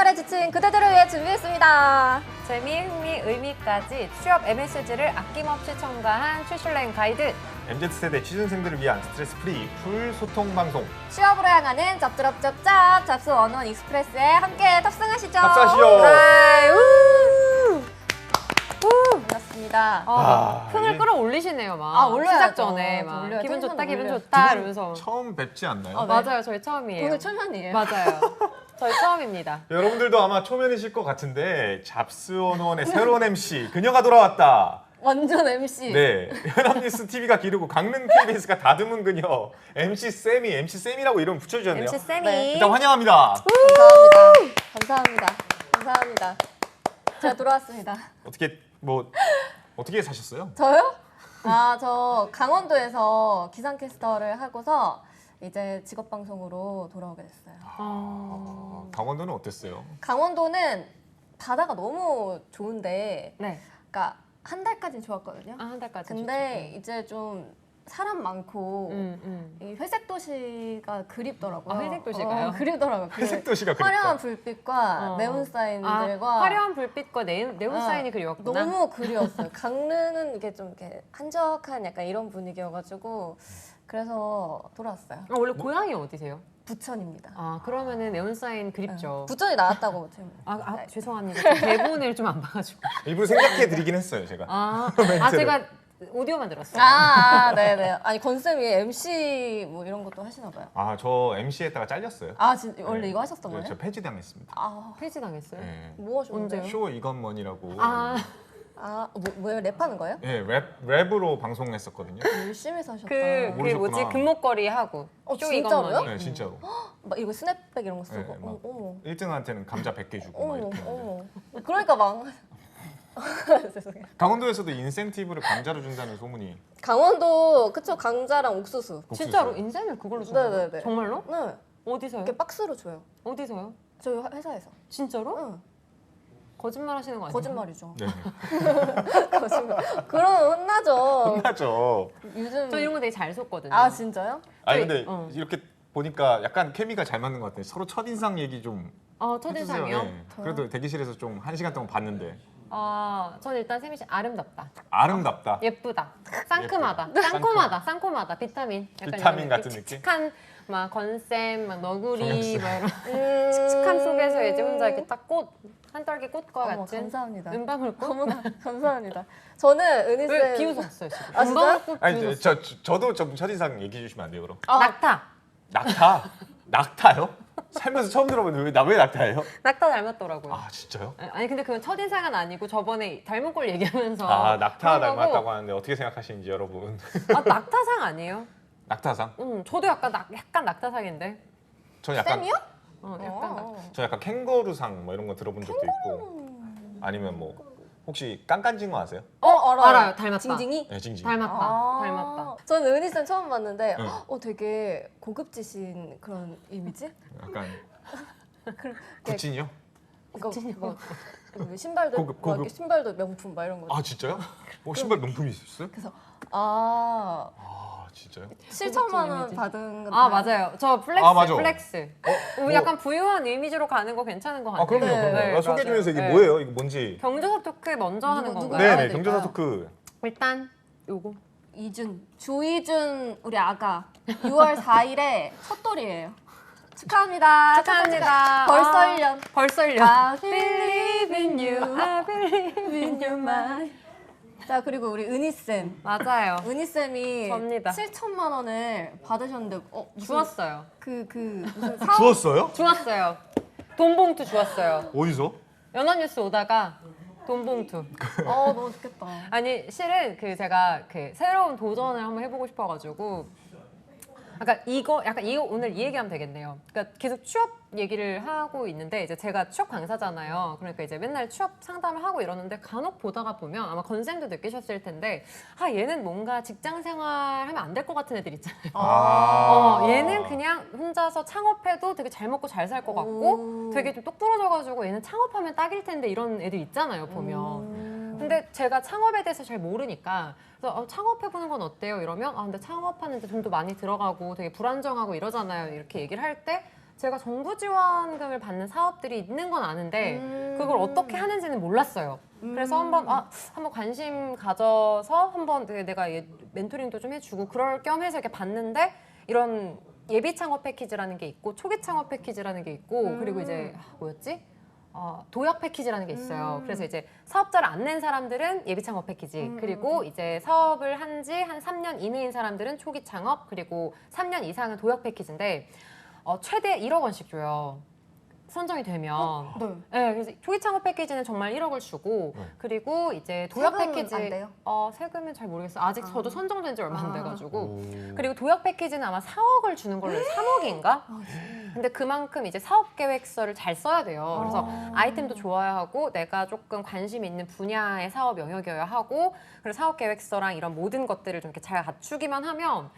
생활에 지친 그대들을 위해 준비했습니다. 재미, 흥미, 의미까지 취업 MSG를 아낌없이 첨가한 취슐랭 가이드. MZ세대 취준생들을 위한 스트레스 프리 풀 소통 방송. 취업으로 향하는 잡잡잡잡 잡스 원원 익스프레스에 함께 탑승하시죠. 탑승하시죠. 반갑습니다. 흥을 끌어올리시네요, 막. 아, 올려야죠. 시작 전에 막 올려요. 기분 좋다, 기분 올려요. 좋다 이러면서. 처음 뵙지 않나요? 네. 맞아요, 저희 처음이에요. 오늘 초면이에요. 맞아요. 저희 처음입니다. 여러분들도 아마 초면이실 것 같은데 잡스원원의 새로운 MC 그녀가 돌아왔다. 완전 MC. 네, 연합뉴스 TV가 기르고 강릉 KBS가 다듬은 그녀 MC 쌤이라고 이름 붙여주셨네요. MC 쌤이. 네. 일단 환영합니다. 감사합니다. 제가 돌아왔습니다. 어떻게 사셨어요? 저요? 저 강원도에서 기상캐스터를 하고서 이제 직업방송으로 돌아오게 됐어요. 강원도는 어땠어요? 강원도는 바다가 너무 좋은데, 네. 그러니까 한 달까지는 좋았거든요. 한 달까지. 근데 이제 좀 사람 많고 이 회색 도시가 그립더라고요. 회색 도시가요? 그립더라고요. 회색 도시가 그립다. 화려한 불빛과 네온 사인들과 화려한 불빛과 네온 사인이 그리웠구나. 너무 그리웠어요. 강릉은 이게 좀 이렇게 한적한 약간 이런 분위기여가지고 그래서 돌아왔어요. 원래 고향이 어디세요? 부천입니다. 그러면은 네온 사인 그립죠. 부천이 나왔다고 지금. 죄송합니다. 저 대본을 좀 안 봐가지고. 일부러 생각해 드리긴 했어요, 제가. 제가 오디오만 들었어요. 네네. 아니 건쌤이 MC 뭐 이런 것도 하시나 봐요. 저 MC에다가 잘렸어요. 진짜 원래 이거 하셨던 네, 거예요? 저 폐지당했습니다. 폐지당했어요? 네. 뭐 하셨는데요? 언제요? 쇼 이건먼이라고. 뭐예요? 랩하는 거예요? 네, 랩으로 방송했었거든요. 열심히 사셨다. 모르셨구나. 금목걸이 하고. 쇼 진짜로요? 이것만이. 네, 진짜로. 막 이거 스냅백 이런 거 쓰고. 네, 막 어머. 1등한테는 감자 100개 주고 막 이렇게. 어머. 그러니까 죄송해요. 강원도에서도 인센티브를 감자로 준다는 소문이. 강원도 그쵸 강자랑 옥수수. 진짜로 인생을 그걸로 준 거예요? 네네네. 정말로? 네. 어디서요? 이렇게 박스로 줘요. 어디서요? 저희 회사에서. 진짜로? 응. 거짓말 하시는 거 아니에요? 거짓말이죠. 네. 거짓말. 그럼 혼나죠. 혼나죠. 요즘. 저 이런 거 되게 잘 속거든요. 진짜요? 아니 근데 어. 이렇게 보니까 약간 케미가 잘 맞는 것 같아요. 서로 첫인상 얘기 좀 첫인상이요? 해주세요. 네. 그래도 대기실에서 좀 1시간 동안 봤는데 전 일단 세미 씨 아름답다. 아름답다. 예쁘다. 상큼하다. 예쁘다. 쌍콤하다. 비타민. 약간 비타민 이런 같은 느낌? 칙칙한 막 건쌤, 막 너구리, 정연쌤. 막 이런 칙칙한 속에서 이제 혼자 이렇게 딱 한 떨기 꽃과 어머, 같은 감사합니다. 은방울꽃. 너무나 감사합니다. 저는 은희 쌤. 왜 비웃었어요 지금? 진짜요? 은방울꽃 아니 비웃었어. 저도 좀 첫인상 얘기해 주시면 안 돼요 그럼? 낙타. 낙타? 낙타요? 살면서 처음 들어보는데 왜 낙타예요? 낙타 닮았더라고요. 진짜요? 아니 근데 그건 첫인상은 아니고 저번에 닮은 꼴 얘기하면서 낙타 그런 거고. 닮았다고 하는데 어떻게 생각하시는지 여러분. 낙타상 아니에요? 낙타상? 저도 약간 낙타상인데. 저는 약간 쌤이요? 약간 저 약간 캥거루상 뭐 이런 거 들어본 적도 있고 아니면 뭐 혹시 깐깐징어 아세요? 알아요. 닮았다. 징징이? 네, 징징. 닮았다. 저는 은희 쌤 처음 봤는데 응. 되게 고급지신 그런 이미지? 약간 구친이요? 구친이요? 신발도 고급. 막 이렇게 신발도 명품 막 이런 거. 진짜요? 신발 명품이 있었어요? 그래서 진짜요? 7천만 원 이미지. 받은 거. 맞아요. 저 플렉스. 맞아. 플렉스. 약간 부유한 이미지로 가는 거 괜찮은 것 같아요. 그럼요. 네, 소개해 주면서 이게 맞아요. 뭐예요? 이거 뭔지. 경조사 토크 먼저 하는 누구 건가요? 해야 네네, 될까요? 경조사 토크. 일단 요거. 조이준 우리 아가 6월 4일에 첫 돌이에요. 축하합니다. 축하합니다. 벌써 1년. 벌써 1년. I believe in you. I believe in your mind. 자 그리고 우리 은희 쌤. 맞아요. 은희 쌤이 접니다. 7천만 원을 받으셨는데 주었어요. 무슨 사업 주웠어요? 주었어요. 돈 봉투 주었어요. 어디서? 연합뉴스 오다가 돈 봉투. 너무 좋겠다. 아니 실은 제가 새로운 도전을 한번 해보고 싶어가지고 약간 이거 오늘 이 얘기하면 되겠네요. 그러니까 계속 취업 얘기를 하고 있는데 이제 제가 취업 강사잖아요. 그러니까 이제 맨날 취업 상담을 하고 이러는데 간혹 보다가 보면 아마 건쌤도 느끼셨을 텐데 얘는 뭔가 직장 생활 하면 안 될 것 같은 애들 있잖아요. 얘는 그냥 혼자서 창업해도 되게 잘 먹고 잘 살 것 같고 되게 좀 똑부러져가지고 얘는 창업하면 딱일 텐데 이런 애들 있잖아요 보면. 근데 제가 창업에 대해서 잘 모르니까 그래서 창업해보는 건 어때요? 이러면 근데 창업하는데 돈도 많이 들어가고 되게 불안정하고 이러잖아요. 이렇게 얘기를 할 때 제가 정부 지원금을 받는 사업들이 있는 건 아는데 그걸 어떻게 하는지는 몰랐어요. 그래서 한번 관심 가져서 한번 내가 멘토링도 좀 해주고 그럴 겸 해서 이렇게 봤는데 이런 예비 창업 패키지라는 게 있고 초기 창업 패키지라는 게 있고 그리고 이제 뭐였지? 도약 패키지라는 게 있어요. 그래서 이제 사업자를 안 낸 사람들은 예비 창업 패키지, 그리고 이제 사업을 한 지 한 3년 이내인 사람들은 초기 창업, 그리고 3년 이상은 도약 패키지인데 최대 1억 원씩 줘요. 선정이 되면. 네. 네, 그래서 초기 창업 패키지는 정말 1억을 주고 그리고 이제 도약 세금은 패키지 안 돼요? 세금은 잘 모르겠어요. 아직 저도 선정된 지 얼마 안 돼가지고. 오. 그리고 도약 패키지는 아마 4억을 주는 걸로 3억인가? 근데 그만큼 이제 사업 계획서를 잘 써야 돼요. 그래서 아이템도 좋아야 하고 내가 조금 관심 있는 분야의 사업 영역이어야 하고 그리고 사업 계획서랑 이런 모든 것들을 좀 이렇게 잘 갖추기만 하면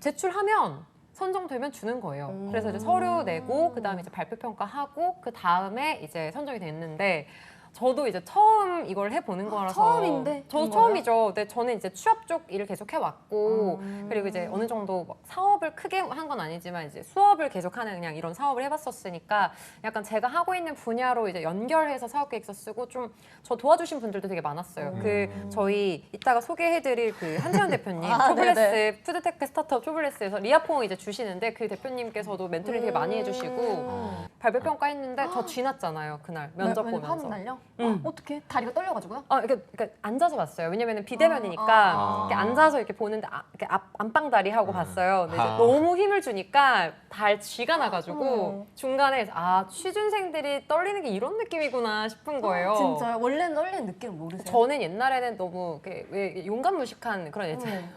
제출하면 선정되면 주는 거예요. 그래서 이제 서류 내고 그다음에 이제 발표 평가하고 그다음에 이제 선정이 됐는데 저도 이제 처음 이걸 해보는 거라서 처음인데? 저도 그런 처음이죠. 근데 저는 이제 취업 쪽 일을 계속 해왔고 그리고 이제 어느 정도 막 사업을 크게 한 건 아니지만 이제 수업을 계속하는 그냥 이런 사업을 해봤었으니까 약간 제가 하고 있는 분야로 이제 연결해서 사업 계획서 쓰고 좀 저 도와주신 분들도 되게 많았어요. 그 저희 이따가 소개해드릴 그 한채연 대표님 초블레스 푸드테크 스타트업 초블레스에서 리아퐁 이제 주시는데 그 대표님께서도 멘토링 되게 많이 해주시고 발표 평가했는데 저 쥐났잖아요 그날 면접 보면서. 하는 날요? 어떻게? 다리가 떨려가지고요? 이렇게 앉아서 봤어요. 왜냐면 비대면이니까 이렇게 앉아서 이렇게 보는데 이렇게 안방다리 하고 봤어요. 근데 이제 너무 힘을 주니까 달 쥐가 나가지고 중간에 취준생들이 떨리는 게 이런 느낌이구나 싶은 거예요. 진짜요? 원래는 떨리는 느낌 모르세요? 저는 옛날에는 너무 이렇게 왜 용감무식한 그런 애잖아요.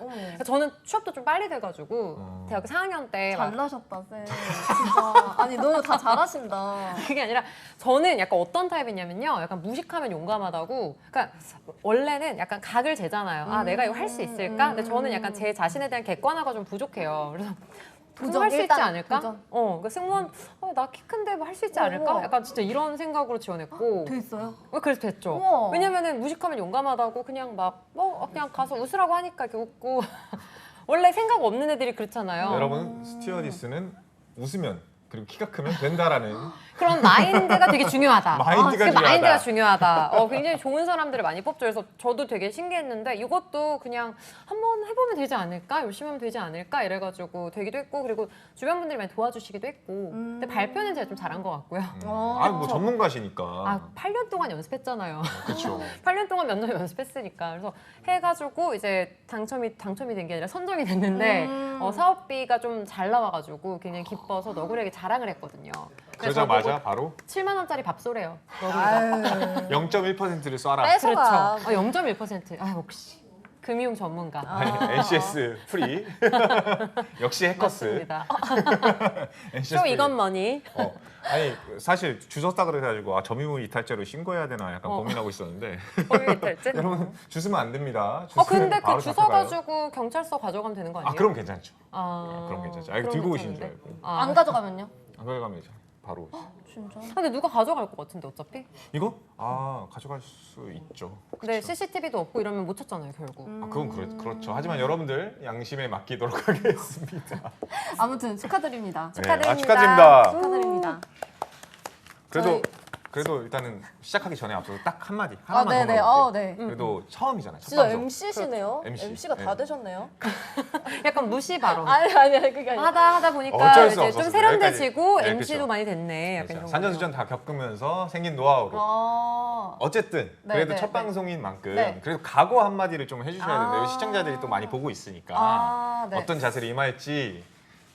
저는 취업도 좀 빨리 돼가지고 대학교 4학년 때 막 잘나셨다 쌤. 진짜. 아니 너무 다 잘하신다. 그게 아니라 저는 약간 어떤 타입이냐면요. 약간 무식하면 용감하다고. 그러니까 원래는 약간 각을 재잖아요. 내가 이거 할 수 있을까? 근데 저는 약간 제 자신에 대한 객관화가 좀 부족해요. 그래서 할 수 있지 일단 않을까? 도전. 그러니까 승무원 나 키 큰데 뭐 할 수 있지 않을까? 약간 진짜 이런 생각으로 지원했고. 됐어요? 그래서 됐죠. 우와. 왜냐면은 무식하면 용감하다고 그냥 막 그냥 가서 웃으라고 하니까 이렇게 웃고. 원래 생각 없는 애들이 그렇잖아요. 여러분 스튜어디스는 웃으면 그리고 키가 크면 된다라는 그런 마인드가 되게 중요하다. 마인드가 그 중요하다. 마인드가 중요하다. 굉장히 좋은 사람들을 많이 뽑죠. 그래서 저도 되게 신기했는데 이것도 그냥 한번 해보면 되지 않을까? 열심히 하면 되지 않을까? 이래가지고 되기도 했고 그리고 주변 분들이 많이 도와주시기도 했고 근데 발표는 제가 좀 잘한 것 같고요. 뭐 전문가시니까. 8년 동안 연습했잖아요. 그렇죠. 8년 동안 면접 연습했으니까 그래서 해가지고 이제 당첨이 된 게 아니라 선정이 됐는데 사업비가 좀 잘 나와가지고 굉장히 기뻐서 너구리에게 자랑을 했거든요. 그러자마자 바로 7만 원짜리 밥소래요. 너구리가. 0.1%를 쏴라. 뺏어가. 그렇죠. 0.1%. 역시 금융 전문가. NCS 프리. 역시 해커스. 맞습니다. NCS 쇼 프리. 이건 머니. 아니 사실 주웠다 그래가지고 점유물 이탈죄로 신고해야 되나 약간 고민하고 있었는데 포유이탈죄? 여러분 주스면 안 됩니다. 근데 그 바로 주워 잡혀가요. 가지고 경찰서 가져가면 되는 거 아니에요? 그럼 괜찮죠. 아, 그럼 괜찮죠. 그럼 들고 오시는 줄 괜찮은데? 알고. 안 가져가면요? 안 가져가면 이제 바로. 진짜? 근데 누가 가져갈 것 같은데 어차피? 이거? 가져갈 수 있죠. 근데 그쵸. CCTV도 없고 이러면 못 찾잖아요 결국. 그건 그렇죠. 하지만 여러분들 양심에 맡기도록 하겠습니다. 아무튼 축하드립니다. 네, 축하드립니다. 축하드립니다. 그래도 일단은 시작하기 전에 앞서서 딱 한마디 하나만 더 네네. 말할게요. 네. 그래도 처음이잖아요. 첫 진짜 방송. MC시네요. MC. MC가 다 네. 되셨네요. 약간 무시 발언. 아니 그게 아니라. 하다 보니까 어쩔 수 이제 좀 없었어요. 세련돼지고 여기까지. 네, MC도 그쵸. 많이 됐네. 약간 그렇죠. 이런 산전수전 다 겪으면서 생긴 노하우로 어쨌든 네, 그래도 네, 첫 네. 방송인 만큼 네. 그래도 각오 한마디를 좀 해주셔야 되는데요. 시청자들이 또 많이 보고 있으니까 네. 어떤 자세로 임할지.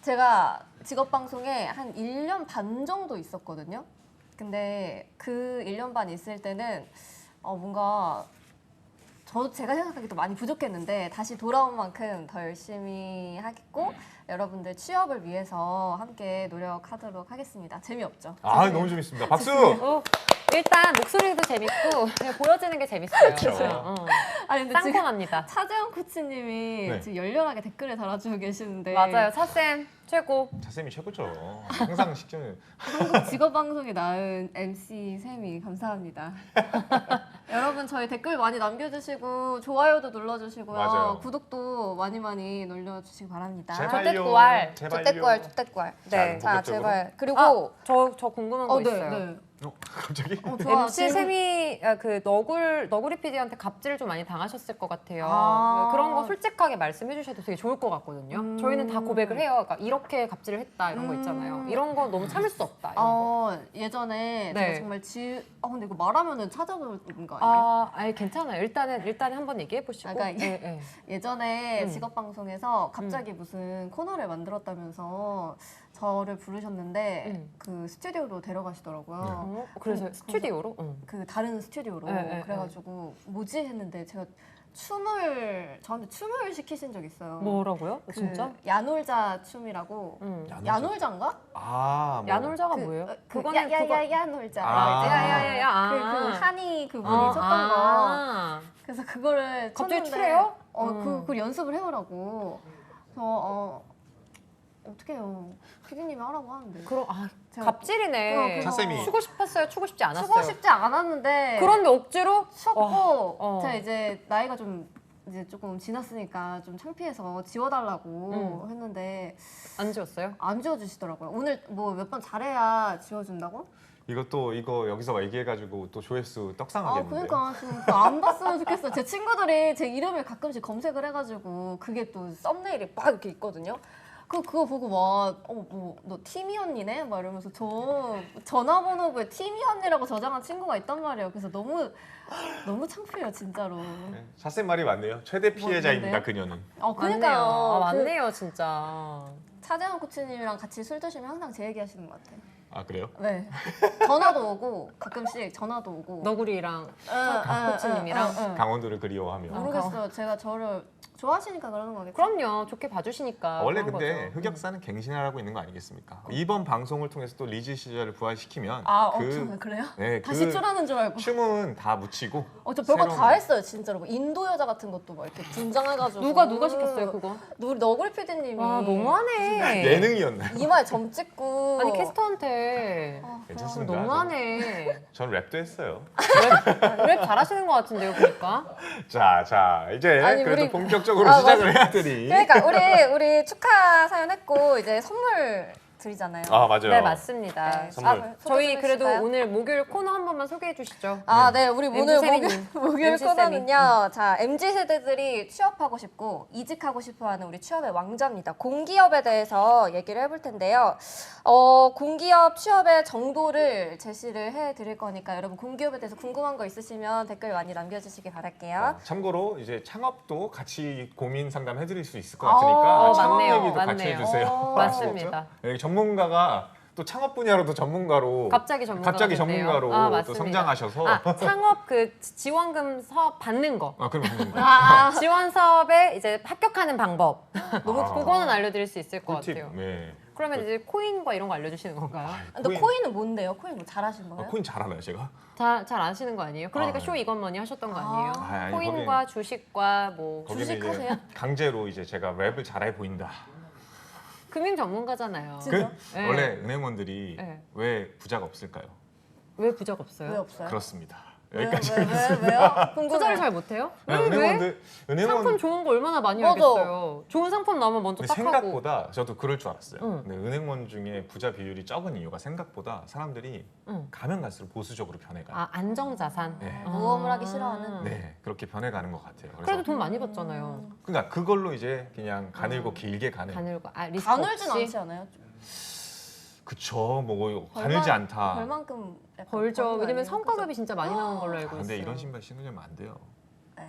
제가 직업 방송에 한 1년 반 정도 있었거든요. 근데 그 1년 반 있을 때는 뭔가 제가 생각하기도 많이 부족했는데 다시 돌아온 만큼 더 열심히 하겠고 여러분들 취업을 위해서 함께 노력하도록 하겠습니다. 재미없죠? 너무 재밌습니다. 박수! 일단 목소리도 재밌고 그냥 보여지는 게 재밌어요. 그렇죠. 아니 근데 지금 쌍권합니다. 차재현 코치님이 네. 지금 열렬하게 댓글을 달아주고 계시는데 맞아요. 차쌤 최고. 차쌤이 최고죠. 항상 한국 직업 방송에 낳은 MC 쌤이 감사합니다. 여러분들 여러분 저희 댓글 많이 남겨주시고 좋아요도 눌러주시고요. 맞아요. 구독도 많이 눌러주시기 바랍니다. 제발요. 조댓구알. 제발요. 쭈댓구알. 자, 자, 본격적으로. 제발. 그리고 저 궁금한 거 네, 있어요. 네. 갑자기? 좋아. MC 쌤이 그 너구리 PD한테 갑질 좀 많이 당하셨을 것 같아요. 아. 그런 거 솔직하게 말씀해 주셔도 되게 좋을 것 같거든요. 저희는 다 고백을 해요. 그러니까 이렇게 갑질을 했다 이런 거 있잖아요. 이런 거 너무 참을 수 없다. 이런 거. 예전에 네. 제가 정말 근데 이거 말하면은 찾아보는 거 아니에요? 아니 괜찮아요. 일단은 한번 얘기해 보시고. 그러니까 예, 예. 예전에 직업 방송에서 갑자기 무슨 코너를 만들었다면서 저를 부르셨는데 그 스튜디오로 데려가시더라고요. 그래서 스튜디오로? 그 다른 스튜디오로. 네, 그래가지고 뭐지 했는데 제가 저한테 춤을 시키신 적 있어요. 뭐라고요? 그 진짜? 야놀자 춤이라고. 야놀자인가? 아, 뭐. 야놀자가 뭐예요? 그거는 야놀자. 아. 야야야야. 그 한이 그분이 췄던 거. 그래서 그거를 갑자기 쳤는데 추래요? 그걸 연습을 해오라고. 그래서 어떻게 해요? 피디님이 하라고 하는데. 제가- 갑질이네. 차쌤이. 추고 싶었어요? 추고 싶지 않았어요? 추고 싶지 않았는데. 그런데 억지로? 췄고 제가 이제 나이가 좀 이제 조금 지났으니까 좀 창피해서 지워달라고 했는데 안 지웠어요? 안 지워주시더라고요. 오늘 뭐 몇 번 잘해야 지워준다고? 이거 여기서 얘기해가지고 또 조회수 떡상하겠는데. 그러니까 지금 안 봤으면 좋겠어. 제 친구들이 제 이름을 가끔씩 검색을 해가지고 그게 또 썸네일이 막 이렇게 있거든요. 그거 보고 너 티미 언니네? 막 이러면서 저 전화번호부에 티미 언니라고 저장한 친구가 있단 말이에요. 그래서 너무 창피해요, 진짜로. 네, 차쌤 말이 맞네요. 최대 피해자입니다, 뭔데요? 그녀는. 그러니까요. 맞네요, 진짜. 차재환 코치님이랑 같이 술 드시면 항상 제 얘기하시는 것 같아요. 아, 그래요? 네. 전화도 오고 가끔씩 전화도 오고. 너구리랑 코치님이랑. 강원도를 그리워하며. 모르겠어요. 제가 저를 좋아하시니까 그러는 거겠죠. 그럼요. 좋게 봐주시니까. 원래 그런 근데 거죠. 흑역사는 갱신하라고 있는 거 아니겠습니까? 이번 방송을 통해서 또 리즈 시절을 부활시키면 정말 그래요? 네, 다시 출하는 줄 알고. 춤은 다 묻히고 저 별거 새로운 다 했어요, 진짜로. 뭐 인도 여자 같은 것도 막 이렇게 분장해가지고. 누가 시켰어요, 그거? 우리 너구리 PD님이. 와, 너무하네. 예능이었나요? 이마에 점 찍고. 아니, 캐스터한테. 괜찮습니다. 너무하네. 전 랩도 했어요. 랩 잘하시는 것 같은데요, 보니까. 자 이제 아니, 그래도 우리- 본격적으로 시작을 해야 되니. 그러니까 우리 축하 사연 했고 이제 선물 드리잖아요. 아, 맞아요. 네, 맞습니다. 네. 선물. 저희 그래도 해주실까요? 오늘 목요일 코너 한 번만 소개해 주시죠. 네, 우리 오늘 MZ 세미님. 목요일 MZ 코너는요. 자, MZ 세대들이 취업하고 싶고 이직하고 싶어하는 우리 취업의 왕자입니다. 공기업에 대해서 얘기를 해볼 텐데요. 공기업 취업의 정도를 제시를 해드릴 거니까 여러분 공기업에 대해서 궁금한 거 있으시면 댓글 많이 남겨주시기 바랄게요. 참고로 이제 창업도 같이 고민 상담 해드릴 수 있을 것 같으니까 창업 맞네요. 얘기도 같이 맞네요. 해주세요. 맞습니다. 아시겠죠? 네, 전문가가 또 창업 분야로도 전문가로 갑자기 전문가로 또 맞습니다. 성장하셔서 창업 그 지원금 사업 받는 거. 그럼 전문가. 지원 사업에 이제 합격하는 방법. 너무 아. 그거는 알려드릴 수 있을 것 꿀팁. 같아요. 네. 그러면 이제 코인과 이런 거 알려주시는 건가요? 근데 코인은 뭔데요? 코인 뭐 잘하신 거예요? 코인 잘 알아요 제가? 잘 아시는 거 아니에요? 그러니까 아, 네. 쇼 이것머니 하셨던 거 아니에요? 아니, 코인과 주식과 뭐 거기는 주식 이제 하세요? 강제로 이제 제가 랩을 잘해 보인다. 금융 전문가잖아요. 진짜? 네. 원래 은행원들이 네. 왜 부자가 없을까요? 왜 부자가 없어요? 왜 없어요? 그렇습니다. 왜요? 여기까지. 왜요? 투자를 궁금해요. 잘 못해요? 네, 왜? 은행원 상품 좋은 거 얼마나 많이 맞아. 알겠어요. 좋은 상품 나오면 먼저 근데 딱 하고. 생각보다 저도 그럴 줄 알았어요. 응. 근데 은행원 중에 부자 비율이 적은 이유가 생각보다 사람들이 응. 가면 갈수록 보수적으로 변해가요. 안정자산. 네. 모험을 하기 싫어하는. 네, 그렇게 변해가는 것 같아요. 그래도 돈 많이 받잖아요. 그러니까 그걸로 이제 그냥 가늘고 길게 가는. 가늘고 리스크 가늘진 없이. 않지 않아요? 그쵸, 뭐 가늘지 않다. 벌만큼 약간 벌죠. 버는 거 왜냐면 아니에요? 성과급이 진짜 많이 나오는 걸로 알고 아, 있어요. 근데 이런 신발 신으려면 안 돼요. 에이.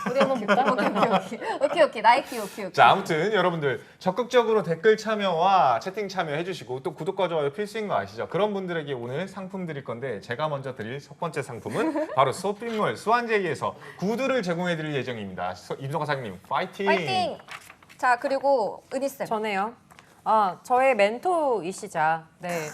우리 한번 볼까? 오케이. 나이키 오케이. 자, 아무튼 여러분들 적극적으로 댓글 참여와 채팅 참여해 주시고 또 구독과 좋아요 필수인 거 아시죠? 그런 분들에게 오늘 상품 드릴 건데 제가 먼저 드릴 첫 번째 상품은 바로 쇼핑몰 수완제이에서 구두를 제공해 드릴 예정입니다. 임성화 사장님 파이팅! 파이팅! 자, 그리고 은희 쌤. 전에요. 저의 멘토이시자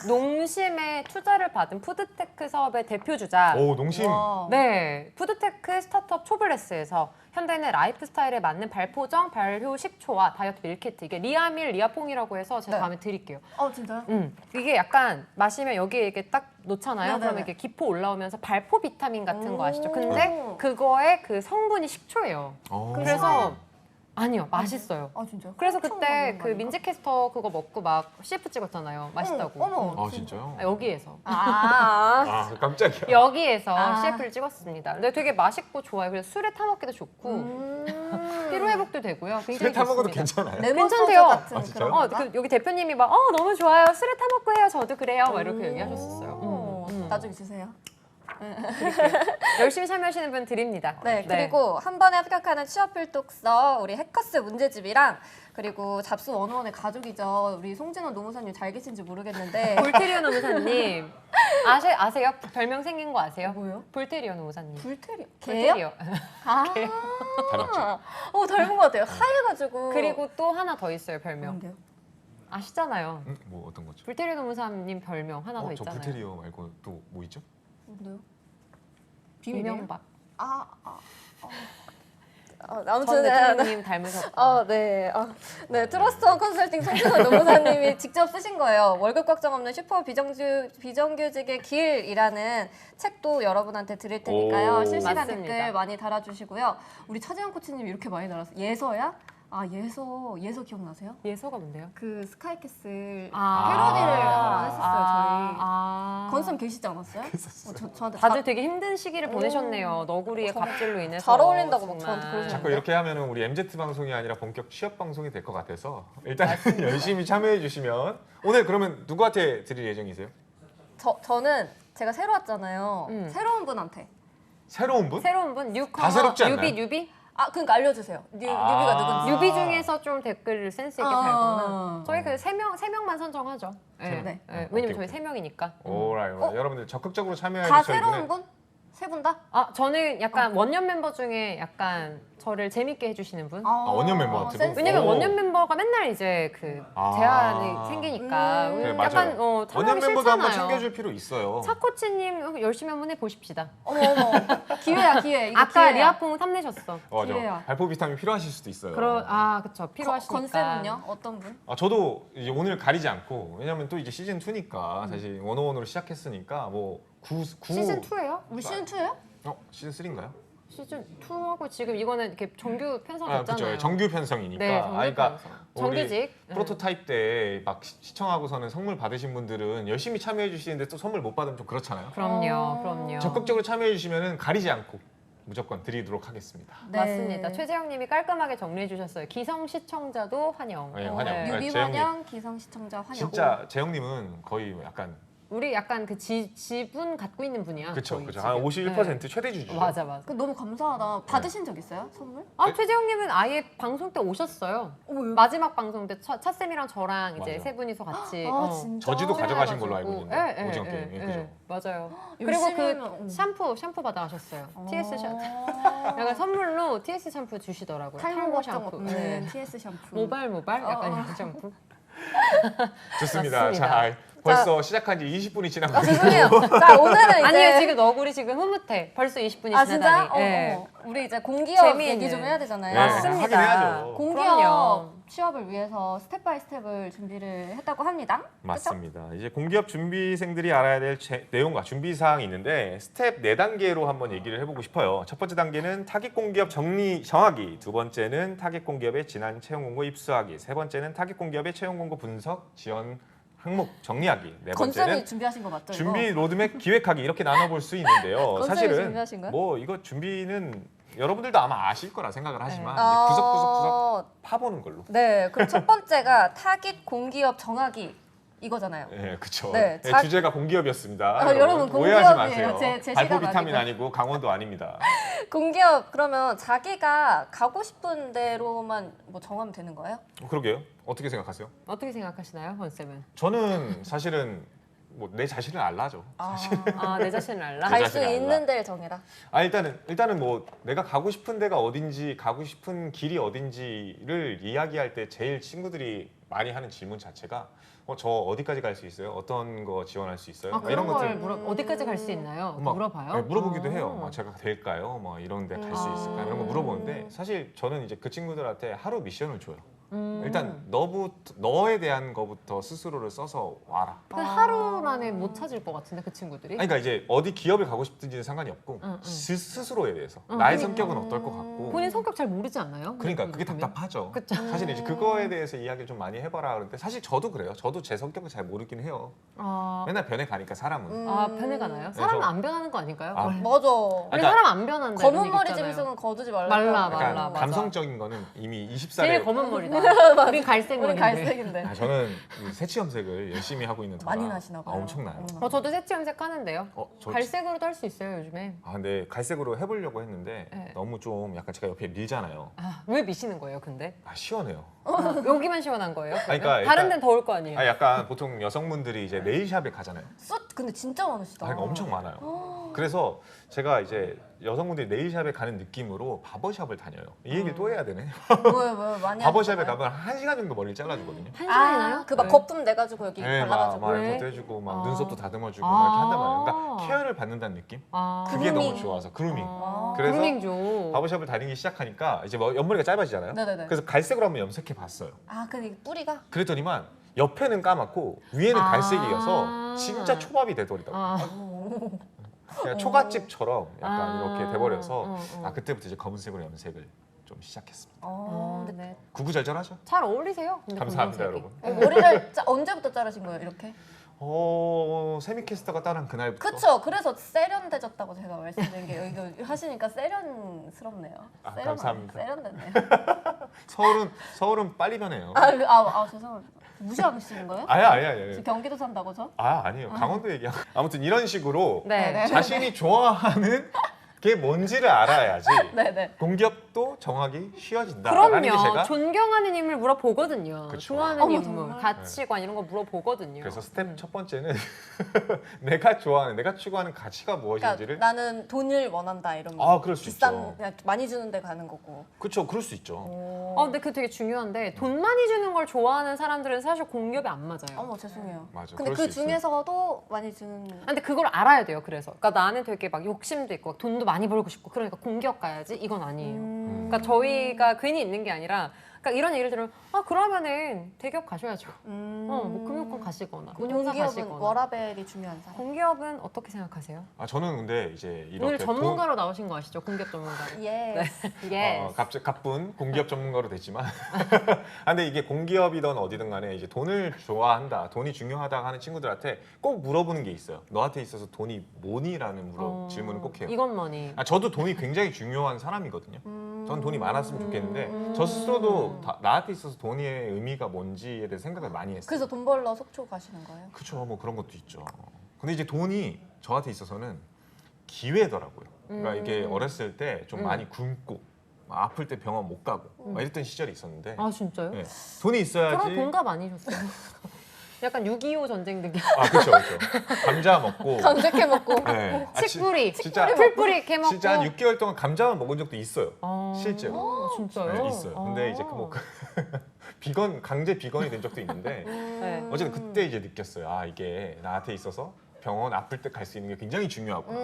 농심의 투자를 받은 푸드테크 사업의 대표주자 오 농심. 와. 네, 푸드테크 스타트업 초블레스에서 현대인의 라이프 스타일에 맞는 발포정, 발효 식초와 다이어트 밀키트 이게 리아밀, 리아퐁이라고 해서 제가 네. 다음에 드릴게요. 진짜요? 이게 약간 마시면 여기에 이렇게 딱 놓잖아요. 네네네. 그러면 이렇게 기포 올라오면서 발포 비타민 같은 거 아시죠? 오. 근데 그거의 그 성분이 식초예요. 오. 그래서 아니요, 맛있어요. 진짜요? 그래서 엄청 그때 먹는 거 그 아닌가? 민지캐스터 그거 먹고 막 CF 찍었잖아요. 맛있다고. 어머. 아 진짜요? 여기에서. 아 깜짝이야. 여기에서 CF를 찍었습니다. 근데 되게 맛있고 좋아요. 그래서 술에 타 먹기도 좋고 피로 회복도 되고요. 굉장히 술에 타 먹어도 좋습니다. 괜찮아요? 레몬 소주 괜찮대요. 같은 아, 진짜요? 그런 건가? 여기 대표님이 막 너무 좋아요. 술에 타 먹고 해요. 저도 그래요. 막 이렇게 얘기하셨어요. 나중에 주세요. 열심히 참여하시는 분 드립니다. 네, 그리고 한 번에 합격하는 취업 필독서 우리 해커스 문제집이랑 그리고 잡수 101의 가족이죠. 우리 송진원 노무사님 잘 계신지 모르겠는데 볼테리오 노무사님 아세요? 별명 생긴 거 아세요? 뭐요? 볼테리오 노무사님. 불테리오. 개요? 볼테리오. 닮았죠? 닮은 것 같아요. 하얘가지고. 그리고 또 하나 더 있어요 별명. 뭔데요? 아시잖아요. 뭐 어떤 거죠? 볼테리오 노무사님 별명 하나 더 저 있잖아요. 불테리오 말고 또 뭐 있죠? 뭔데요? 비밀이에요? 이명박. 전 아무튼 대통령님 닮으셨다. 네, 트러스트원 컨설팅 송진원 노무사님이 직접 쓰신 거예요. 월급 걱정 없는 슈퍼 비정규직의 길이라는 책도 여러분한테 드릴 테니까요. 오. 실시간 맞습니다. 댓글 많이 달아주시고요. 우리 차재현 코치님 이렇게 많이 달았어요. 예서야? 예서 기억나세요? 예서가 뭔데요? 그 스카이캐슬 아. 패러디를 한번 했었어요. 저희. 아. 건쌤 계시지 않았어요? 저한테 다들 되게 힘든 시기를 보내셨네요. 너구리의 저- 갑질로 인해서. 잘 어울린다고 막 정말. 저한테 그러셨는데. 자꾸 이렇게 하면은 우리 MZ 방송이 아니라 본격 취업 방송이 될 것 같아서 일단 열심히 참여해 주시면 오늘 그러면 누구한테 드릴 예정이세요? 저는 제가 새로 왔잖아요. 새로운 분한테. 새로운 분? 새로운 분? 뉴커머? 다 새롭지 않나요? 뉴비? 그러니까 알려주세요. 뉴비가 누군지. 뉴비 중에서 좀 댓글을 센스 있게 아. 달거나 저희 그 세 명만 선정하죠. 네. 네. 왜냐면 오케이, 저희 3명이니까. 오라이. 여러분들 적극적으로 참여해 다 주셔야 새로운 분? 세 분 다? 저는 약간 원년 멤버 중에 약간 저를 재밌게 해주시는 분. 원년 멤버한테도? 센스. 왜냐면 오. 원년 멤버가 맨날 이제 그 아. 제한이 생기니까 그래, 약간 맞아요. 참여하기 원년 멤버도 한번 싫잖아요. 챙겨줄 필요 있어요. 차코치님 열심히 한번 해보십시다. 어머. 기회야, 기회. 이거 아까 기회야. 리아퐁 탐내셨어. 맞아. 기회야. 발포 비타민 필요하실 수도 있어요. 그쵸. 필요하시니까. 건쌤은요? 어떤 분? 저도 이제 오늘 가리지 않고 왜냐면 또 이제 시즌 2니까 사실 원어원으로 시작했으니까 뭐 시즌 2예요? 우리 시즌 2예요? 시즌 3인가요? 시즌 2하고 지금 이거는 이렇게 정규 편성됐잖아요. 그렇죠. 정규 편성이니까. 네, 정규 그러니까 편성. 우리 정규직. 프로토타입 때 막 시청하고서는 선물 받으신 분들은 열심히 참여해 주시는데 또 선물 못 받으면 좀 그렇잖아요. 그럼요. 적극적으로 참여해 주시면 가리지 않고 무조건 드리도록 하겠습니다. 네. 맞습니다. 최재영님이 깔끔하게 정리해 주셨어요. 기성 시청자도 환영. 네, 환영. 뉴비 재영님. 환영, 기성 시청자 환영. 진짜 재영님은 거의 약간 우리 약간 그 지분 갖고 있는 분이야. 그쵸 거의 그쵸 지금. 한 51% 네. 최대 주주죠. 맞아. 너무 감사하다. 받으신 적 있어요? 선물? 최재영님은 아예 방송 때 오셨어요. 왜요? 마지막 방송 때 차쌤이랑 저랑 이제 맞아. 세 분이서 같이. 진짜? 저지도 가져가신 걸로 알고 출연해가지고. 있는데 예, 오징어 예, 게임. 예, 그죠? 맞아요. 열심히 그리고 그 하면, 샴푸 받아가셨어요. TS 샴푸. 약간 선물로 TS 샴푸 주시더라고요. 탈모 걱정 샴푸. 없는 네. TS 샴푸. 모발 약간 이런 샴푸. 좋습니다. 맞습니다. 자, 벌써 시작한 지 20분이 지나고 죄송해요. 자, 오늘은 이제 아니요 지금 너구리 지금 흐뭇해. 벌써 20분이 진짜? 지나다니. 예. 우리 이제 공기업 재미있는. 얘기 좀 해야 되잖아요. 네, 맞습니다. 하긴 해야죠. 공기업 그럼요. 취업을 위해서 스텝 바이 스텝을 준비를 했다고 합니다. 맞습니다. 이제 공기업 준비생들이 알아야 될 내용과 준비 사항이 있는데 스텝 4단계로 한번 얘기를 해보고 싶어요. 첫 번째 단계는 타깃 공기업 정하기, 두 번째는 타깃 공기업의 지난 채용 공고 입수하기, 세 번째는 타깃 공기업의 채용 공고 분석, 지원 항목 정리하기, 네 번째는 건쌤이 준비하신 거 맞죠? 준비 로드맵 기획하기 이렇게 나눠볼 수 있는데요. 건쌤이 사실은 준비하신 거예요? 뭐 이거 준비는 여러분들도 아마 아실 거라 생각을 하지만 네. 이제 구석구석 파보는 걸로. 네, 그럼 첫 번째가 타깃 공기업 정하기 이거잖아요. 네, 그렇죠. 네, 네, 주제가 공기업이었습니다. 여러분, 오해하지 공기업이에요. 마세요. 제 발포 시각 비타민 아니고요. 아니고 강원도 아닙니다. 공기업 그러면 자기가 가고 싶은 대로만 뭐 정하면 되는 거예요? 그러게요. 어떻게 생각하세요? 어떻게 생각하시나요, 건쌤은? 저는 사실은 뭐 내 자신을 알라죠. 내 자신을 알라. 갈 수 자신을 있는 알라. 데를 정해라. 일단은 뭐 내가 가고 싶은 데가 어딘지, 가고 싶은 길이 어딘지를 이야기할 때 제일 친구들이 많이 하는 질문 자체가 저 어디까지 갈 수 있어요? 어떤 거 지원할 수 있어요? 아, 막 이런 그런 걸 것들 어디까지 갈 수 있나요? 막, 물어봐요? 네, 물어보기도 아. 해요. 막 제가 될까요? 뭐 이런 데 갈 수 아. 있을까요? 이런 거 물어보는데 사실 저는 이제 그 친구들한테 하루 미션을 줘요. 음. 일단 너에 대한 거부터 스스로를 써서 와라. 그 하루 만에 못 찾을 것 같은데 그 친구들이? 아니, 그러니까 이제 어디 기업에 가고 싶든지는 상관이 없고 응. 스스로에 대해서 응, 나의 그러니까. 성격은 어떨 것 같고 본인 성격 잘 모르지 않나요? 그러니까 그게 그러면? 답답하죠. 그쵸. 사실 이제 그거에 대해서 이야기를 좀 많이 해봐라 그러는데 사실 저도 그래요. 저도 제 성격을 잘 모르긴 해요. 아, 맨날 변해 가니까 사람은. 아 변해가나요? 사람은 그래서- 안 변하는 거 아닐까요? 아, 원래? 맞아. 우리 그러니까 사람 안 변한다. 검은 이런 머리 얘기 있잖아요. 짐승은 거두지 말라. 말라, 그러니까 맞아. 감성적인 거는 이미 제일 20살에 검은 머리다. 우린 갈색 우리 머리인데. 갈색인데. 저는 이 새치 염색을 열심히 하고 있는 터라 많이 나시나 봐요. 엄청나요. 저도 새치 염색 하는데요. 저 갈색으로도 할 수 있어요 요즘에. 근데 갈색으로 해보려고 했는데 네. 너무 좀 약간 제가 옆에 밀잖아요. 아, 왜 미시는 거예요 근데? 시원해요. 여기만 시원한 거예요? 그러니까 다른 일단- 데는 더울 거 아니에요? 약간 보통 여성분들이 이제 네일샵에 가잖아요. 근데 진짜 많으시다. 그러니까 엄청 많아요. 그래서 제가 이제 여성분들이 네일샵에 가는 느낌으로 바버샵을 다녀요. 이 얘기를 또 해야 되네. 왜 많이 바버샵에 하시나요? 가면 1시간 정도 머리를 잘라주거든요. 한 시간이나요? 그 막 네. 거품 내가지고 여기 네, 발라가지고. 막 왜? 이렇게 해주고 막 아. 눈썹도 다듬어주고 아. 막 이렇게 한단 말이에요. 그러니까 케어를 받는다는 느낌? 아, 그게 그루밍. 너무 좋아서 그루밍. 아, 그래서 그루밍죠. 바버샵을 다니기 시작하니까 이제 뭐 옆머리가 짧아지잖아요. 네네네. 그래서 갈색으로 한번 염색해 봤어요. 근데 뿌리가 그랬더니만 옆에는 까맣고 위에는 아. 갈색이어서 진짜 초밥이 되더라고요. 아, 그냥 초가집처럼 약간 아. 이렇게 돼버려서 그때부터 이제 검은색으로 염색을 좀 시작했습니다. 근데 네. 구구절절하죠? 잘 어울리세요. 근데 감사합니다, 검정색이. 여러분. 머리를 언제부터 자르신 거예요 이렇게? 세미캐스터가 따른 그날부터. 그쵸. 그래서 세련돼졌다고 제가 말씀드린 게 이거 하시니까 세련스럽네요. 감사합니다. 세련됐네요. 서울은 빨리 변해요. 죄송합니다. 무시하시는 거예요? 아니야. 지금 경기도 산다고 저? 아니에요. 강원도 얘기야. 아무튼 이런 식으로 네. 네. 자신이 좋아하는 게 뭔지를 알아야지 네네. 공기업도 정하기 쉬워진다라는 게 그럼요. 제가 존경하는 인물 물어보거든요. 그쵸. 좋아하는 어머, 인물, 정말? 가치관 이런 거 물어보거든요. 그래서 스텝 첫 번째는 내가 추구하는 가치가 그러니까 무엇인지를 나는 돈을 원한다 이러면 그럴 수 비싼 있죠. 그냥 많이 주는 데 가는 거고. 그렇죠. 그럴 수 있죠. 근데 그거 되게 중요한데 돈 많이 주는 걸 좋아하는 사람들은 사실 공기업에 안 맞아요. 어머 죄송해요. 맞아. 근데 그럴 그 수 있어요. 중에서도 많이 주는. 근데 그걸 알아야 돼요. 그래서 그러니까 나는 되게 막 욕심도 있고 막 돈도 많이 벌고 싶고 그러니까 공기업 가야지 이건 아니에요. 그러니까 저희가 괜히 있는 게 아니라 그러니까 이런 얘기를 들으면 그러면은 대기업 가셔야죠. 뭐 금융권 가시거나 운용사 공기업은 가시거나. 워라벨이 중요한 사람. 공기업은 어떻게 생각하세요? 저는 근데 이제 이렇게 오늘 전문가로 나오신 거 아시죠? 공기업 전문가로. 예. 예. 가쁜 공기업 전문가로 됐지만 근데 이게 공기업이든 어디든 간에 이제 돈을 좋아한다, 돈이 중요하다 하는 친구들한테 꼭 물어보는 게 있어요. 너한테 있어서 돈이 뭐니?라는 질문을 꼭 해요. 이건 뭐니? 저도 돈이 굉장히 중요한 사람이거든요. 전 돈이 많았으면 좋겠는데 저 스스로도 나한테 있어서 돈의 의미가 뭔지에 대해 생각을 많이 했어요. 그래서 돈 벌러 속초 가시는 거예요? 그렇죠. 뭐 그런 것도 있죠. 근데 이제 돈이 저한테 있어서는 기회더라고요. 그러니까 이게 어렸을 때 좀 많이 굶고 막 아플 때 병원 못 가고 막 이랬던 시절이 있었는데 아 진짜요? 네. 돈이 있어야지. 그럼 동갑 아니셨어요? 약간 6.25 전쟁 느낌. 그렇죠. 감자 먹고. 감자캐 먹고. 네. 칡뿌리, 진짜 풀뿌리 이렇게 먹고. 진짜 한 6개월 동안 감자만 먹은 적도 있어요. 실제로. 진짜요? 네, 있어요. 근데 이제 비건 강제 비건이 된 적도 있는데 네. 어쨌든 그때 이제 느꼈어요. 이게 나한테 있어서 병원 아플 때 갈 수 있는 게 굉장히 중요하구나.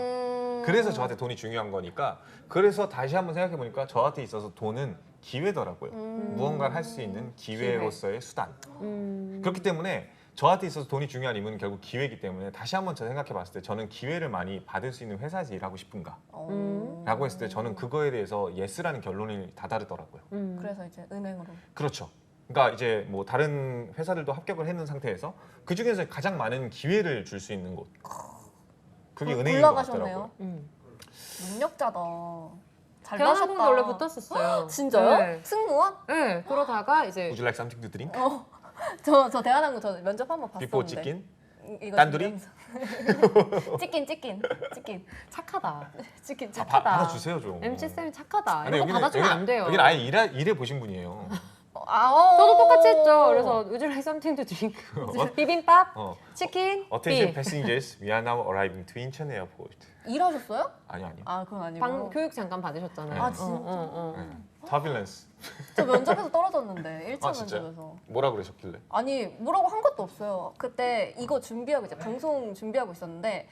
그래서 저한테 돈이 중요한 거니까 그래서 다시 한번 생각해 보니까 저한테 있어서 돈은 기회더라고요. 무언가를 할 수 있는 기회로서의 수단. 그렇기 때문에 저한테 있어서 돈이 중요한 이유는 결국 기회이기 때문에 다시 한번 저 생각해 봤을 때 저는 기회를 많이 받을 수 있는 회사에서 일하고 싶은가? 라고 했을 때 저는 그거에 대해서 예스라는 결론이 다다르더라고요. 그래서 이제 은행으로. 그렇죠. 그러니까 이제 뭐 다른 회사들도 합격을 했는 상태에서 그 중에서 가장 많은 기회를 줄 수 있는 곳. 그게 은행인 것 같더라고요. 올라가셨네요. 능력자다. 잘 대한항공도 나셨다. 원래 붙었었어요. 진짜요? 네. 승무원? 네. 그러다가 이제 Would you like something to drink? 저 대한항공 저 면접 한번 봤었는데. 비포 치킨? 이거 딴두리? 치킨. 착하다. 치킨. 받아주세요 좀. MC 쌤이 착하다. 아니, 이런 거 받아주면 안 돼요. 여기는 아예 일해 보신 분이에요. 저도 똑같이 했죠. 그래서 would you like something to drink? 비빔밥, 치킨, Attention 비. passengers, we are now arriving to Incheon Airport. 일하셨어요? 아니요. 아 그건 아니고. 교육 잠깐 받으셨잖아요. 아, 진짜? 네. 터뷸런스. 저 면접에서 떨어졌는데 1차 아, 진짜요? 면접에서. 뭐라 그러셨길래? 아니 뭐라고 한 것도 없어요. 그때 이거 준비하고 이제 방송 준비하고 있었는데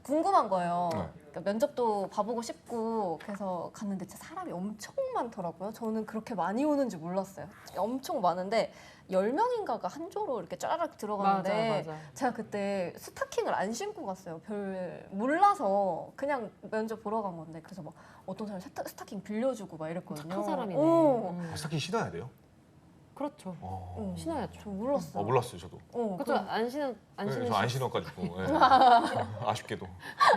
궁금한 거예요. 네. 그러니까 면접도 봐보고 싶고 그래서 갔는데 진짜 사람이 엄청 많더라고요. 저는 그렇게 많이 오는지 몰랐어요. 엄청 많은데 10명인가가 한 조로 이렇게 쫘라락 들어가는데 맞아. 제가 그때 스타킹을 안 신고 갔어요. 별 몰라서 그냥 면접 보러 간 건데 그래서 막 어떤 사람이 스타킹 빌려주고 막 이랬거든요. 착한 사람이네. 어. 스타킹 신어야 돼요? 그렇죠. 어. 신어야죠. 저 몰랐어요. 몰랐어요 저도. 그렇죠. 안 신는 네, 저안 신어가지고 네. 아쉽게도.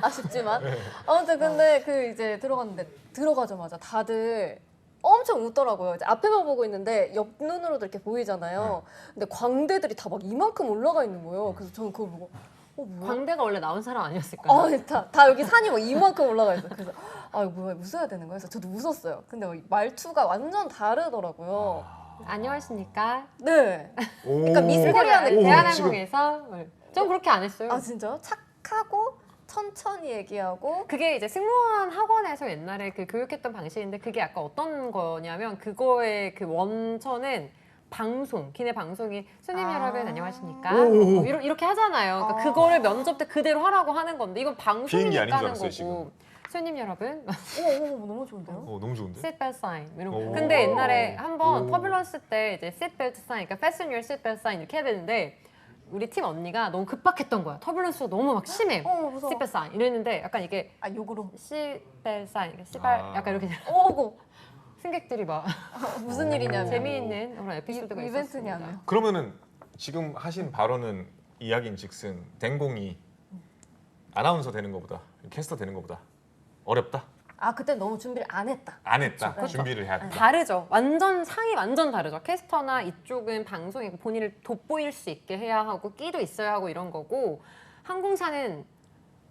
아쉽지만 아무튼 근데 그 이제 들어갔는데 들어가자마자 다들 엄청 웃더라고요. 이제 앞에만 보고 있는데 옆 눈으로도 이렇게 보이잖아요. 근데 광대들이 다 막 이만큼 올라가 있는 거예요. 그래서 저는 그걸 보고 뭐야? 광대가 원래 나온 사람 아니었을까요? 다 여기 산이 막 이만큼 올라가 있어. 그래서 이거 뭐야 웃어야 되는 거예요. 그래서 저도 웃었어요. 근데 막 말투가 완전 다르더라고요. 안녕하십니까? 네. 오. 그러니까 미스 코리아 느낌. 대한항공에서 전 그렇게 안 했어요. 아 진짜요? 착하고 천천히 얘기하고 그게 이제 승무원 학원에서 옛날에 그 교육했던 방식인데 그게 약간 어떤 거냐면 그거의 그 원천은 방송, 기내 방송이 손님 여러분 안녕하십니까? 오. 이렇게 하잖아요. 그러니까 아. 그거를 면접 때 그대로 하라고 하는 건데 이건 비행기 아닌 방송이니까 줄 하는 알았어요, 거고. 지금. 손님 여러분, 오 너무 좋은데요? 너무 좋은데? seatbelt sign 이런 거. 오. 근데 옛날에 한번 오. 터뷸런스 때 이제 seatbelt sign, 그러니까 fasten your seatbelt sign 이렇게 해야 되는데 우리 팀 언니가 너무 급박했던 거야. 터뷸런스가 너무 막 심해. 무서워. seatbelt sign 이랬는데 약간 이게 욕으로. seatbelt sign, seatbelt 아. 약간 이렇게 오고 승객들이 막 무슨 일이냐면 재미있는 그런 에피소드가 이벤트냐며. 있었습니다. 그러면은 지금 하신 발언은 이야기인즉슨 댕공이 아나운서 되는 것보다 캐스터 되는 것보다 어렵다? 그때 너무 준비를 안 했다. 안 했다. 그렇죠. 준비를 해야 된다. 다르죠. 상이 완전 다르죠. 캐스터나 이쪽은 방송이고 본인을 돋보일 수 있게 해야 하고 끼도 있어야 하고 이런 거고 항공사는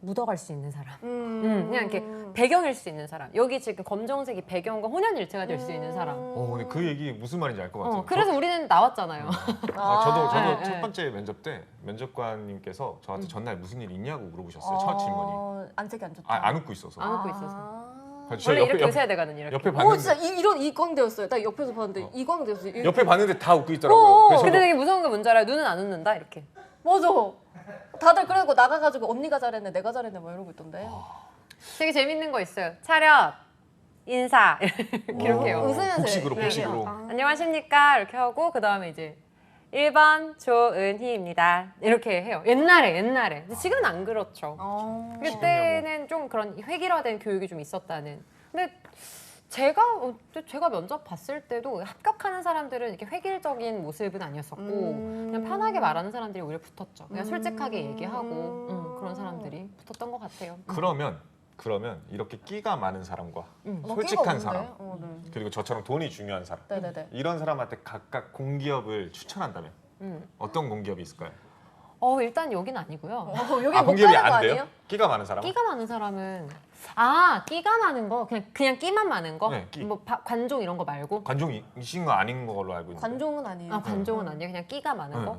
묻어갈 수 있는 사람. 그냥 이렇게 배경일 수 있는 사람. 여기 지금 검정색이 배경과 혼연일체가 될 수 있는 사람. 근데 그 얘기 무슨 말인지 알 것 같아요. 그래서 우리는 나왔잖아요. 저도 네, 첫 네. 번째 면접 때 면접관님께서 저한테 전날 무슨 일 있냐고 물어보셨어요. 첫 질문이. 안색이 안 좋다. 안 웃고 있어서. 안 웃고 있었어. 그래서 원래 제가 이렇게 웃어야 되거든요. 이렇게. 옆에 오 봤는데 진짜 이런 이광대였어요. 나 옆에서 봤는데 이광대였어요. 옆에 봤는데 다 웃고 있더라고요. 그래서 근데 저도 되게 무서운 게 뭔지 알아요? 눈은 안 웃는다 이렇게. 맞아. 다들 그러고 나가가지고 언니가 잘했네, 내가 잘했네 뭐 이러고 있던데. 되게 재밌는 거 있어요. 차렷, 인사 이렇게 해요. 웃으면서 복식으로, 얘기해요. 복식으로. 안녕하십니까 이렇게 하고 그 다음에 이제 1번 조은희입니다 이렇게 해요. 옛날에. 근데 지금은 안 그렇죠. 그때는 좀 그런 획일화된 교육이 좀 있었다는. 근데 제가 면접 봤을 때도 합격하는 사람들은 이렇게 획일적인 모습은 아니었었고 그냥 편하게 말하는 사람들이 오히려 붙었죠. 그냥 솔직하게 얘기하고 그런 사람들이 붙었던 것 같아요. 그러면 이렇게 끼가 많은 사람과 끼가 솔직한 없는데? 사람 네. 그리고 저처럼 돈이 중요한 사람 네네네. 이런 사람한테 각각 공기업을 추천한다면 어떤 공기업이 있을까요? 일단 여긴 아니고요. 여기 못 공기업이 가는 거 안 돼요? 아니에요? 끼가 많은 사람? 끼가 많은 사람은 끼가 많은 거 그냥 끼만 많은 거? 네, 끼. 뭐 관종 이런 거 말고? 관종이신 거 아닌 걸로 알고 있는데. 관종은 아니에요. 관종은 아니에요. 그냥 끼가 많은 거?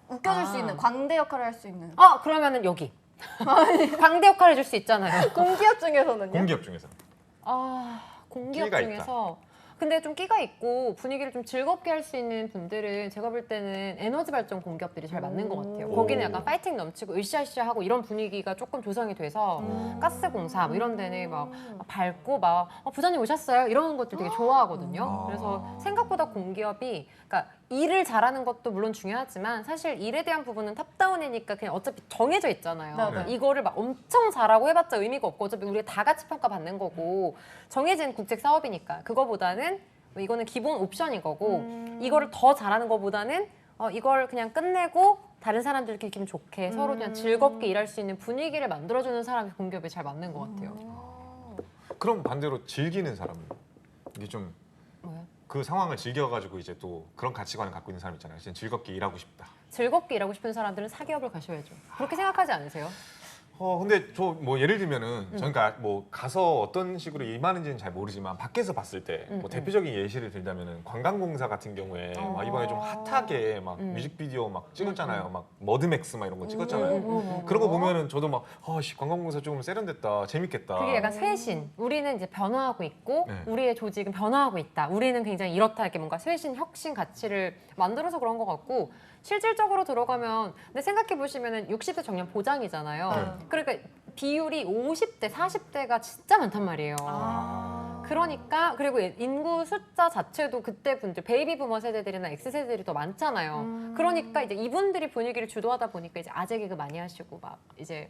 웃겨줄 수 있는 광대 역할을 할 수 있는 그러면은 여기. 광대 역할 해줄 수 있잖아요. 공기업 중에서는요? 공기업 중에서. 공기업 끼가 중에서 근데 좀 끼가 있고 분위기를 좀 즐겁게 할 수 있는 분들은 제가 볼 때는 에너지 발전 공기업들이 잘 맞는 것 같아요. 거기는 약간 파이팅 넘치고 으쌰으쌰하고 이런 분위기가 조금 조성이 돼서 가스공사 뭐 이런 데는 막 밝고 막 부장님 오셨어요 이런 것들 되게 좋아하거든요. 그래서 생각보다 공기업이 그러니까 일을 잘하는 것도 물론 중요하지만 사실 일에 대한 부분은 탑다운이니까 그냥 어차피 정해져 있잖아요. 네. 그러니까 이거를 막 엄청 잘하고 해봤자 의미가 없고 어차피 우리가 다 같이 평가받는 거고 정해진 국책 사업이니까 그거보다는 이거는 기본 옵션인 거고 이거를 더 잘하는 거보다는 이걸 그냥 끝내고 다른 사람들끼리 기분 좋게 서로 그냥 즐겁게 일할 수 있는 분위기를 만들어주는 사람이 공기업에 잘 맞는 것 같아요. 그럼 반대로 즐기는 사람은 이게 좀 뭐요? 그 상황을 즐겨가지고 이제 또 그런 가치관을 갖고 있는 사람 있잖아요. 진짜 즐겁게 일하고 싶다. 즐겁게 일하고 싶은 사람들은 사기업을 가셔야죠. 그렇게 생각하지 않으세요? 근데 저 뭐 예를 들면은 저니까 뭐 가서 어떤 식으로 임하는지는 잘 모르지만 밖에서 봤을 때 뭐 대표적인 예시를 들자면은 관광공사 같은 경우에 막 이번에 좀 핫하게 막 뮤직비디오 막 찍었잖아요. 막 머드맥스 막 이런 거 찍었잖아요. 그런 거 보면은 저도 막 관광공사 조금 세련됐다, 재밌겠다. 그게 약간 쇄신. 우리는 이제 변화하고 있고 네. 우리의 조직은 변화하고 있다. 우리는 굉장히 이렇다 이렇게 뭔가 쇄신, 혁신 가치를 만들어서 그런 것 같고 실질적으로 들어가면 근데 생각해 보시면은 60대 정년 보장이잖아요. 네. 그러니까 비율이 50대, 40대가 진짜 많단 말이에요. 그러니까 그리고 인구 숫자 자체도 그때 분들 베이비 부머 세대들이나 X세대들이 더 많잖아요. 그러니까 이제 이분들이 분위기를 주도하다 보니까 이제 아재 개그 많이 하시고 막 이제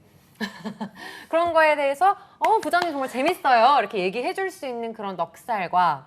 그런 거에 대해서 부장님 정말 재밌어요 이렇게 얘기해 줄 수 있는 그런 넉살과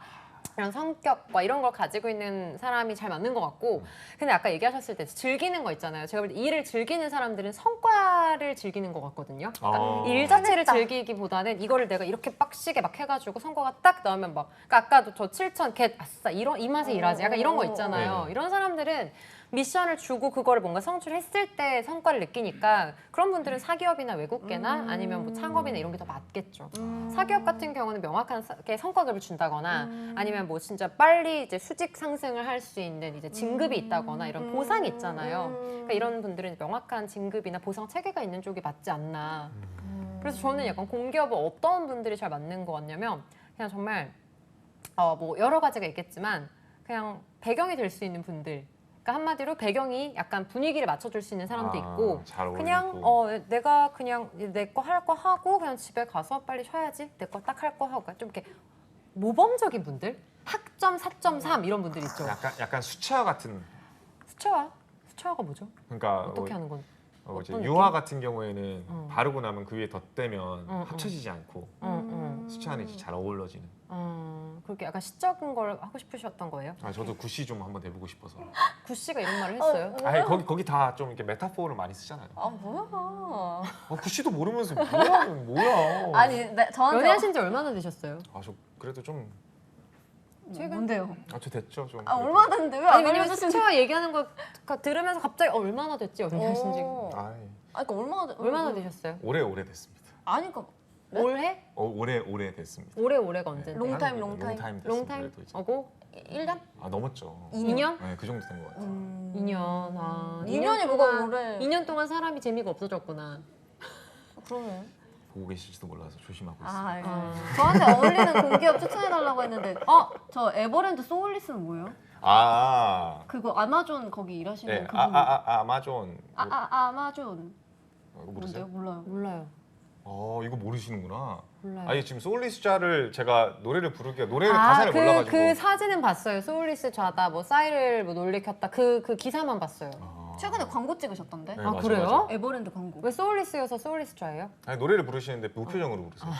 이런 성격과 이런 걸 가지고 있는 사람이 잘 맞는 것 같고 근데 아까 얘기하셨을 때 즐기는 거 있잖아요. 제가 볼 때 일을 즐기는 사람들은 성과를 즐기는 것 같거든요. 그러니까 일 자체를 즐기기보다는 이거를 내가 이렇게 빡시게 막 해가지고 성과가 딱 나오면 막 그러니까 아까도 저 7천 겟 아싸 이 맛에 일하지 약간 이런 거 있잖아요. 네네. 이런 사람들은 미션을 주고 그거를 뭔가 성취했을 때 성과를 느끼니까 그런 분들은 사기업이나 외국계나 아니면 뭐 창업이나 이런 게 더 맞겠죠. 사기업 같은 경우는 명확하게 성과급을 준다거나 아니면 뭐 진짜 빨리 이제 수직 상승을 할 수 있는 이제 진급이 있다거나 이런 보상이 있잖아요. 그러니까 이런 분들은 명확한 진급이나 보상 체계가 있는 쪽이 맞지 않나. 그래서 저는 약간 공기업은 어떤 분들이 잘 맞는 것 같냐면 그냥 정말 뭐 여러 가지가 있겠지만 그냥 배경이 될 수 있는 분들. 그러니까 한마디로 배경이 약간 분위기를 맞춰줄 수 있는 사람도 있고 잘 그냥 어울리고. 내가 그냥 내 거 할 거 하고 그냥 집에 가서 빨리 쉬어야지 내 거 딱 할 거 하고 좀 이렇게 모범적인 분들 학점 4.3 이런 분들 있죠. 약간 수채화 같은. 수채화가 뭐죠? 그러니까 어떻게 하는 건? 이제 어떤 유화 느낌? 같은 경우에는 바르고 나면 그 위에 덧대면 합쳐지지 않고 수채화는 이제 잘 어우러지는. 그렇게 약간 시적인 걸 하고 싶으셨던 거예요? 저도 구씨 좀 한번 내보고 싶어서. 구씨가 이런 말을 했어요? 아니 거기 다 좀 이렇게 메타포를 많이 쓰잖아요. 뭐야? 구씨도 모르면서 뭐야? 아니, 저한테 연애하신 지 얼마나 되셨어요? 저 그래도 좀. 뭔데요? 저 됐죠 좀. 얼마 됐는데 왜 아니 안 왜냐면 알려주시는 수채화 얘기하는 거 들으면서 갑자기 얼마나 됐지? 연애하신 지 아이, 그러니까 얼마나 되셨어요? 오래 됐습니다. 아니, 그러니까 올해? 오래 됐습니다. 올해가 언제인데? 롱타임, 롱타임 됐습니다. 롱타임? 그래도 이제. 어고? 1년? 넘었죠. 2년? 네, 그 정도 된 것 같아요. 2년. 2년이 뭐가 오래? 2년 동안 사람이 재미가 없어졌구나. 그러네. 보고 계실지도 몰라서 조심하고 있어요. 예. 저한테 어울리는 공기업 추천해달라고 했는데, 저 에버랜드 소울리스는 뭐예요? 그거 아마존 거기 일하시는 네, 그분. 아마존. 아마존. 이거 뭔데요? 모르세요? 몰라요. 몰라요. 이거 모르시는구나. 몰라요. 아니 지금 소울리스 좌를 제가 노래를 가사를 몰라가지고. 그 사진은 봤어요. 소울리스 좌다, 뭐 사이를 뭐 놀래켰다. 그 기사만 봤어요. 최근에 광고 찍으셨던데? 네, 아, 맞아, 그래요? 맞아. 에버랜드 광고. 왜 소울리스여서 소울리스 좌예요? 아니 노래를 부르시는데 무표정으로 부르세요.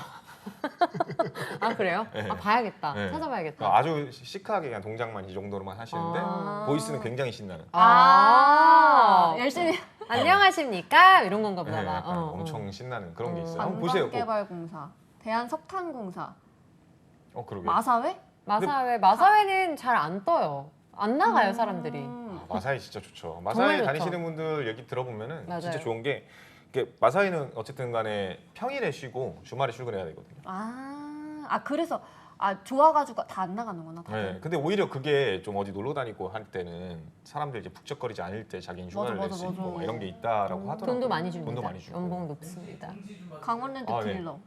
아 그래요? 네. 봐야겠다. 네. 찾아봐야겠다. 그러니까 아주 시크하게 그냥 동작만 이 정도로만 하시는데 아. 보이스는 굉장히 신나는. 열심히. 안녕하십니까? 이런 건가 네, 보다. 약간 엄청 신나는 그런 게 있어요. 한번 음. 보세요. 꼭. 관광개발공사, 대한석탄공사, 그러게. 마사회? 마사회는 잘 안 떠요. 안 나가요 사람들이. 마사이 진짜 좋죠. 정말 마사이 좋죠. 다니시는 분들 얘기 들어보면은 맞아요. 진짜 좋은 게 이게 마사이는 어쨌든 간에 평일에 쉬고 주말에 출근해야 되거든요. 그래서 좋아가지고 다 안 나가는구나. 다들. 네, 근데 오히려 그게 좀 어디 놀러 다니고 할 때는 사람들 이제 북적거리지 않을 때 자기는 휴가를 낼 수 맞아. 있고 막 이런 게 있다라고 하더라고요. 돈도 많이 줍니다. 돈도 많이 주고. 연봉 높습니다. 강원랜드 네. 딜러.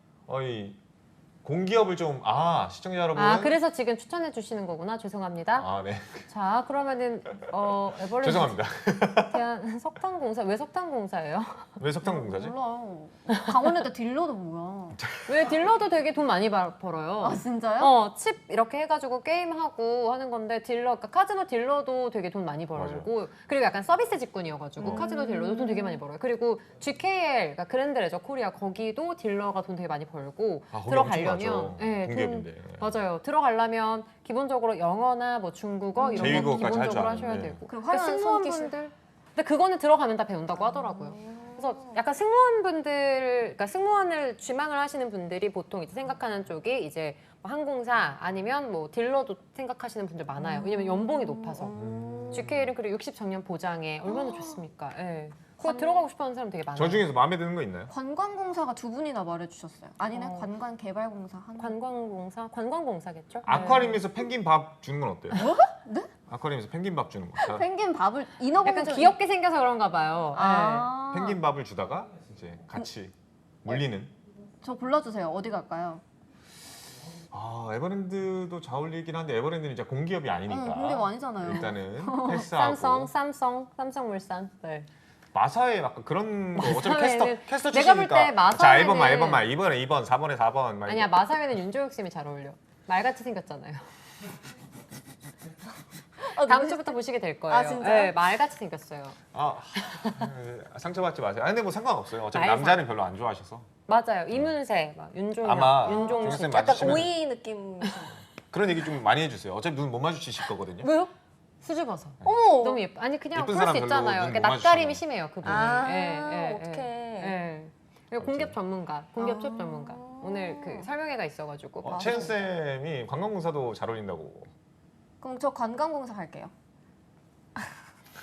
공기업을 좀 시청자 여러분. 그래서 지금 추천해 주시는 거구나. 죄송합니다. 네. 자, 그러면은 에버랜드 죄송합니다. 대한 석탄공사 왜 석탄공사예요? 왜 석탄공사지? 몰라요. 강원랜드 딜러도 뭐야? 왜 딜러도 되게 돈 많이 벌어요. 진짜요? 칩 이렇게 해가지고 게임하고 하는 건데 그러니까 카지노 딜러도 되게 돈 많이 벌고 그리고 약간 서비스 직군이어가지고 카지노 딜러도 돈 되게 많이 벌어요. 그리고 GKL, 그러니까 그랜드 레저 코리아 거기도 딜러가 돈 되게 많이 벌고 거기 들어가려면 공기업인데. 맞아요. 들어가려면 기본적으로 영어나 뭐 중국어 이런 거 제위국어까지 할 줄 기본적으로 아는데. 하셔야 되고 그리고 그러니까 화려한 승무원분들 근데 그거는 들어가면 다 배운다고 하더라고요. 그래서 약간 그러니까 승무원을 지망을 하시는 분들이 보통 이제 생각하는 쪽이 이제 뭐 항공사 아니면 뭐 딜러도 생각하시는 분들 많아요. 왜냐면 연봉이 높아서. GKL은 그리고 60 정년 보장에 얼마나 좋습니까? 예. 그거 들어가고 싶어하는 사람 되게 많아요. 저 중에서 마음에 드는 거 있나요? 관광공사가 두 분이나 말해주셨어요. 아니네, 어. 관광개발공사 한. 관광공사겠죠? 아쿠아리움에서 펭귄 밥 주는 건 어때요? 네? 아쿠아리움에서 penguin 밥 주는 거. 자, 펭귄 밥을 인어공주. 약간 귀엽게 생겨서 그런가 봐요. 아. 펭귄 밥을 주다가 이제 같이 물리는. 저 골라주세요. 어디 갈까요? 아 에버랜드도 잘 어울리긴 한데 에버랜드는 이제 공기업이 아니니까. 공기업 아니잖아요. 일단은 네. 패스하고. 삼성물산. 네. 마사회 약간 그런 거 어차피 마사회는 캐스터 내가 볼 출신이니까. 때 마사회는- 자 1번만 2번에 2번 4번에 4번. 막 아니야, 마사회는 윤조혁 쌤이 잘 어울려. 말같이 생겼잖아요. 다음 주부터 보시게 될 거예요. 아, 진짜요? 네, 말같이 생겼어요. 상처받지 마세요. 근데 뭐 상관없어요. 어차피 나의 남자는 별로 안 좋아하셔서. 맞아요. 이문세, 막 윤종혁, 아마 윤종신. 정쌤 약간 맞으시면 오이 느낌. 그런 얘기 좀 많이 해주세요. 어차피 눈 못 마주치실 거거든요. 왜요? 수줍어서. 어머. 너무 예뻐. 아니 그냥 예쁜 그럴 사람 수 별로 있잖아요. 눈 그러니까 못 낯가림이 마주치잖아요. 심해요, 그분이. 아, 어떡해. 그리고 공기업 전문가, 공기업 아. 취업 전문가. 오늘 그 설명회가 있어가지고. 채은 쌤이 관광공사도 잘 어울린다고. 그럼 저 관광공사 갈게요.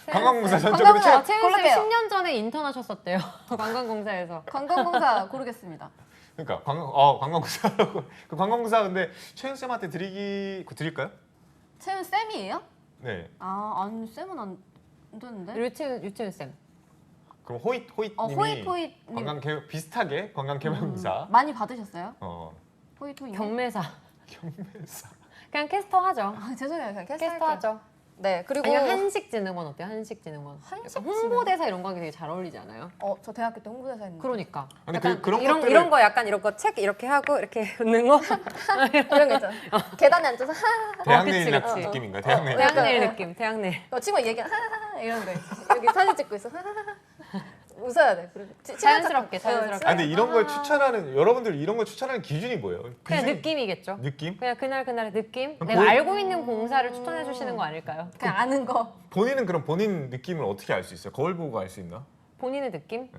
관광공사 전적으로 관광공사. 채. 채은 쌤 고를게요. 10년 전에 인턴 하셨었대요. 관광공사에서. 관광공사 고르겠습니다. 그러니까 관광공사라고. 그 관광공사 근데 채은 쌤한테 드릴까요? 채은 쌤이에요? 네. 아, 아니 쌤은 안 되는데. 유채은 쌤. 그럼 호잇님이 호잇호잇 비슷하게 관광개발공사. 많이 받으셨어요? 호잇호잇. 경매사. 경매사. 그냥 캐스터 하죠. 아, 죄송해요. 그냥 캐스터 캐스터 하죠. 네, 그리고 아니면 한식진흥원 어때요? 한식진흥원. 한식진흥원? 약간 홍보대사 이런 거 하기 되게 잘 어울리지 않아요? 저 대학교 때 홍보대사 했는데. 그러니까. 근데 약간 그런 이런 것들을- 이런 거 약간 이런 거 책 이렇게 하고 이렇게 웃는 거. 이런 거 있잖아. 계단에 앉아서 대학내일 그치, 그치. 느낌인가요? 대학내일. 약간- 대학내일 느낌. 대학내일. 친구가 얘기 이런 거 있어. 여기 사진 찍고 있어. 웃어야 돼. 그리고 자연스럽게, 자연스럽게. 아 근데 이런 걸 추천하는 여러분들 이런 걸 추천하는 기준이 뭐예요? 그냥 기준이- 느낌이겠죠. 느낌? 그냥 그날의 느낌. 그럼 내가 본- 알고 있는 공사를 추천해 주시는 거 아닐까요? 그냥 아는 거. 본인은 그럼 본인 느낌을 어떻게 알 수 있어요? 거울 보고 알 수 있나? 본인의 느낌?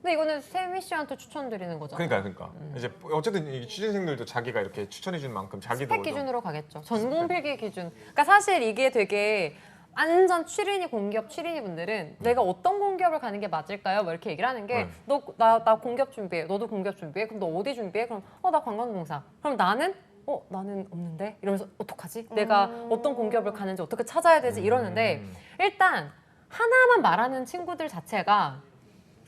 근데 이거는 세미 씨한테 추천드리는 거잖아요. 그러니까 이제 어쨌든 이 취준생들도 자기가 이렇게 추천해 주는 만큼 자기도 스펙 기준으로 가겠죠. 전공 필기 기준. 그러니까 사실 이게 되게 완전 공기업 취린이 분들은 내가 어떤 공기업을 가는 게 맞을까요? 뭐 이렇게 얘기를 하는 게 나 공기업 준비해. 너도 공기업 준비해. 그럼 너 어디 준비해? 그럼 나 관광공사. 그럼 나는 나는 없는데? 이러면서 어떡하지? 내가 어떤 공기업을 가는지 어떻게 찾아야 되지? 이러는데 일단 하나만 말하는 친구들 자체가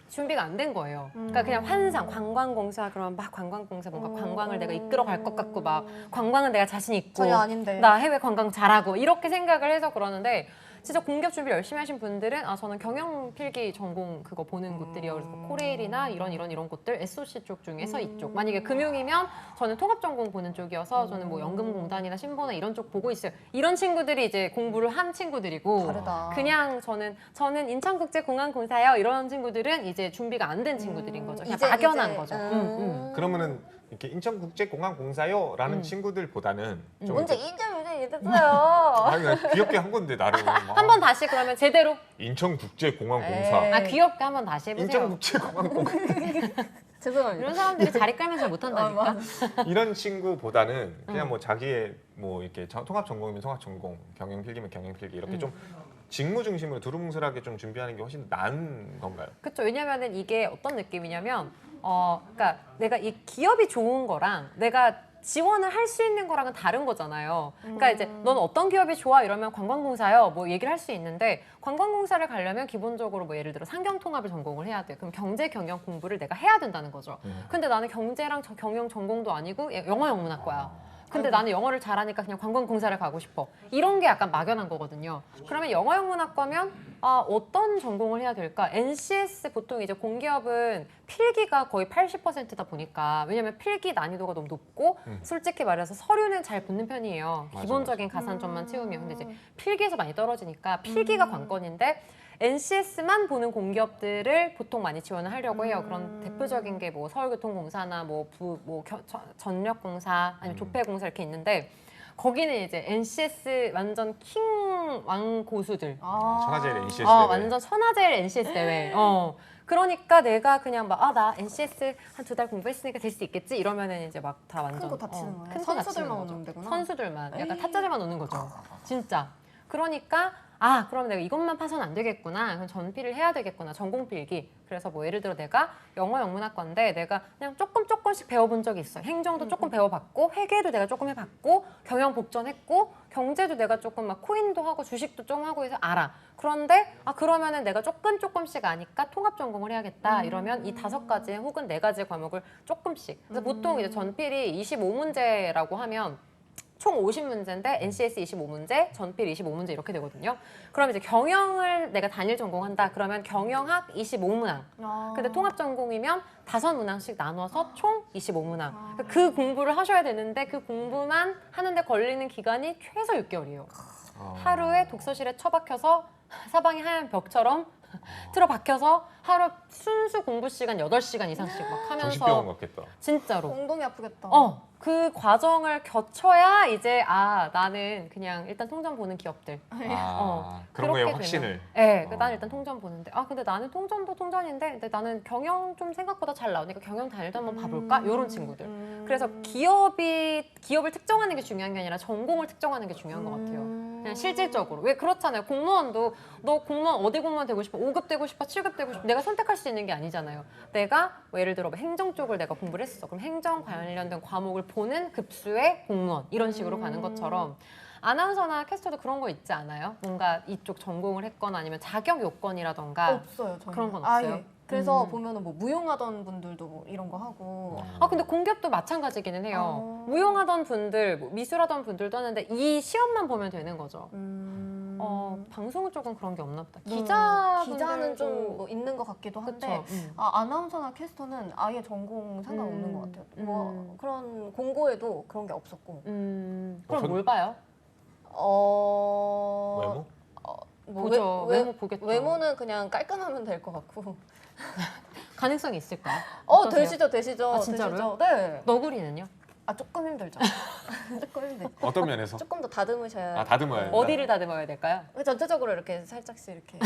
준비가 안 된 거예요. 그러니까 그냥 환상, 관광공사 그러면 막 관광공사 뭔가 관광을 내가 이끌어 갈 것 같고 막 관광은 내가 자신 있고 전혀 아닌데. 나 해외 관광 잘하고 이렇게 생각을 해서 그러는데 진짜 공기업 준비 열심히 하신 분들은 저는 경영 필기 전공 그거 보는 곳들이요. 그래서 코레일이나 이런 곳들 SOC 쪽 중에서 이쪽. 만약에 금융이면 저는 통합 전공 보는 쪽이어서 저는 뭐 연금공단이나 신보나 이런 쪽 보고 있어요. 이런 친구들이 이제 공부를 한 친구들이고 다르다. 그냥 저는 인천국제공항공사요. 이런 친구들은 이제 준비가 안 된 친구들인 거죠. 그냥 막연한 거죠. 그러면은 이렇게 인천국제공항공사요라는 친구들보다는 좀 언제 이렇게- 인정이 됐어요. 아니 나 귀엽게 한 건데 나름 한번 다시 그러면 제대로 인천국제공항공사 에이. 귀엽게 한번 다시 해보세요. 인천국제공항공사 죄송합니다. 이런 사람들이 자리 깔면 잘 못한다니까. 맞아. 이런 친구보다는 그냥 뭐 자기의 뭐 이렇게 통합 전공이면 통합 전공, 경영 필기면 경영 필기 이렇게 좀 직무 중심으로 두루뭉술하게 좀 준비하는 게 훨씬 나은 건가요? 그렇죠. 왜냐면은 이게 어떤 느낌이냐면, 그러니까 내가 이 기업이 좋은 거랑 내가 지원을 할 수 있는 거랑은 다른 거잖아요. 그러니까 이제 넌 어떤 기업이 좋아 이러면 관광공사요 뭐 얘기를 할 수 있는데 관광공사를 가려면 기본적으로 뭐 예를 들어 상경통합을 전공을 해야 돼. 그럼 경제 경영 공부를 내가 해야 된다는 거죠. 근데 나는 경제랑 경영 전공도 아니고 영어 영문학과야. 근데 나는 영어를 잘하니까 그냥 관광공사를 가고 싶어. 이런 게 약간 막연한 거거든요. 그러면 영어 영문학과면 어떤 전공을 해야 될까? NCS 보통 이제 공기업은 필기가 거의 80%다 보니까 왜냐면 필기 난이도가 너무 높고 솔직히 말해서 서류는 잘 붙는 편이에요. 맞아, 기본적인 가산점만 채우면. 근데 이제 필기에서 많이 떨어지니까 필기가 관건인데 NCS만 보는 공기업들을 보통 많이 지원을 하려고 해요. 그런 대표적인 게 뭐 서울교통공사나 전력공사 아니면 조폐공사 이렇게 있는데 거기는 이제 NCS 완전 킹 왕고수들. 천하제일 NCS 대회. 완전 천하제일 NCS 대회. 그러니까 내가 그냥 막 나 NCS 한 2달 공부했으니까 될 수 있겠지 이러면은 이제 막 다 완전 큰거 다치는 거예요? 큰거 다치는 선수들만 거죠. 오는 데구나. 선수들만 약간 타짜들만 오는 거죠. 진짜. 그러니까 아 그럼 내가 이것만 파서는 안 되겠구나. 그럼 전필을 해야 되겠구나. 전공필기. 그래서 뭐 예를 들어 내가 영어 영문학과인데 내가 그냥 조금씩 배워본 적이 있어. 행정도 조금 배워봤고 회계도 내가 조금 해봤고 경영 복전했고 경제도 내가 조금 막 코인도 하고 주식도 좀 하고 해서 알아. 그런데 그러면은 내가 조금씩 아니까 통합 전공을 해야겠다. 이러면 이 5가지 혹은 4가지 과목을 조금씩. 그래서 보통 이제 전필이 25문제라고 하면 총 50문제인데 NCS 25문제, 전필 25문제 이렇게 되거든요. 그럼 이제 경영을 내가 단일 전공한다. 그러면 경영학 25문항. 근데 통합 전공이면 5문항씩 나눠서 총 25문항. 그 공부를 하셔야 되는데 그 공부만 하는데 걸리는 기간이 최소 6개월이에요. 하루에 독서실에 처박혀서 사방이 하얀 벽처럼 틀어박혀서 하루 순수 공부 시간 8시간 이상씩 막 정신병원 하면서 같겠다. 진짜로 엉덩이 아프겠다. 그 과정을 거쳐야 이제 나는 그냥 일단 통장 보는 기업들. 그런 거에 그렇게 확신을. 네, 난 일단 통장 보는데 근데 나는 통전도 통전인데 근데 나는 경영 좀 생각보다 잘 나오니까 경영 단일도 한번 봐볼까? 이런 친구들. 그래서 기업을 특정하는 게 중요한 게 아니라 전공을 특정하는 게 중요한 것 같아요. 그냥 실질적으로. 왜 그렇잖아요. 공무원도 너 공무원 어디 공무원 되고 싶어? 5급 되고 싶어? 7급 되고 싶어? 내가 선택할 수 있는 게 아니잖아요. 내가 뭐 예를 들어 행정 쪽을 내가 공부를 했어. 그럼 행정 관련된 과목을 보는 급수의 공무원 이런 식으로 가는 것처럼 아나운서나 캐스터도 그런 거 있지 않아요? 뭔가 이쪽 전공을 했거나 아니면 자격 요건이라던가 없어요. 저는. 그런 건 없어요? 아예. 그래서 보면은 뭐 무용하던 분들도 뭐 이런 거 하고. 근데 공기업도 마찬가지기는 해요. 무용하던 분들, 뭐 미술하던 분들도 하는데 이 시험만 보면 되는 거죠. 방송 쪽은 그런 게 없나 보다. 기자는 좀 뭐 있는 것 같기도 한데 그쵸. 아나운서나 캐스터는 아예 전공 상관없는 것 같아요. 뭐 그런 공고에도 그런 게 없었고. 그럼 전- 뭘 봐요? 외모? 뭐 보죠. 외모 보겠죠. 외모는 그냥 깔끔하면 될 것 같고. 가능성이 있을까요? 어떠세요? 되시죠. 아, 진짜로요? 되시죠. 네. 너구리는요? 조금 힘들죠. 조금 힘들. 어떤 면에서? 조금 더 다듬으셔야. 다듬어야 된다. 어디를 다듬어야 될까요? 전체적으로 이렇게 살짝씩 이렇게.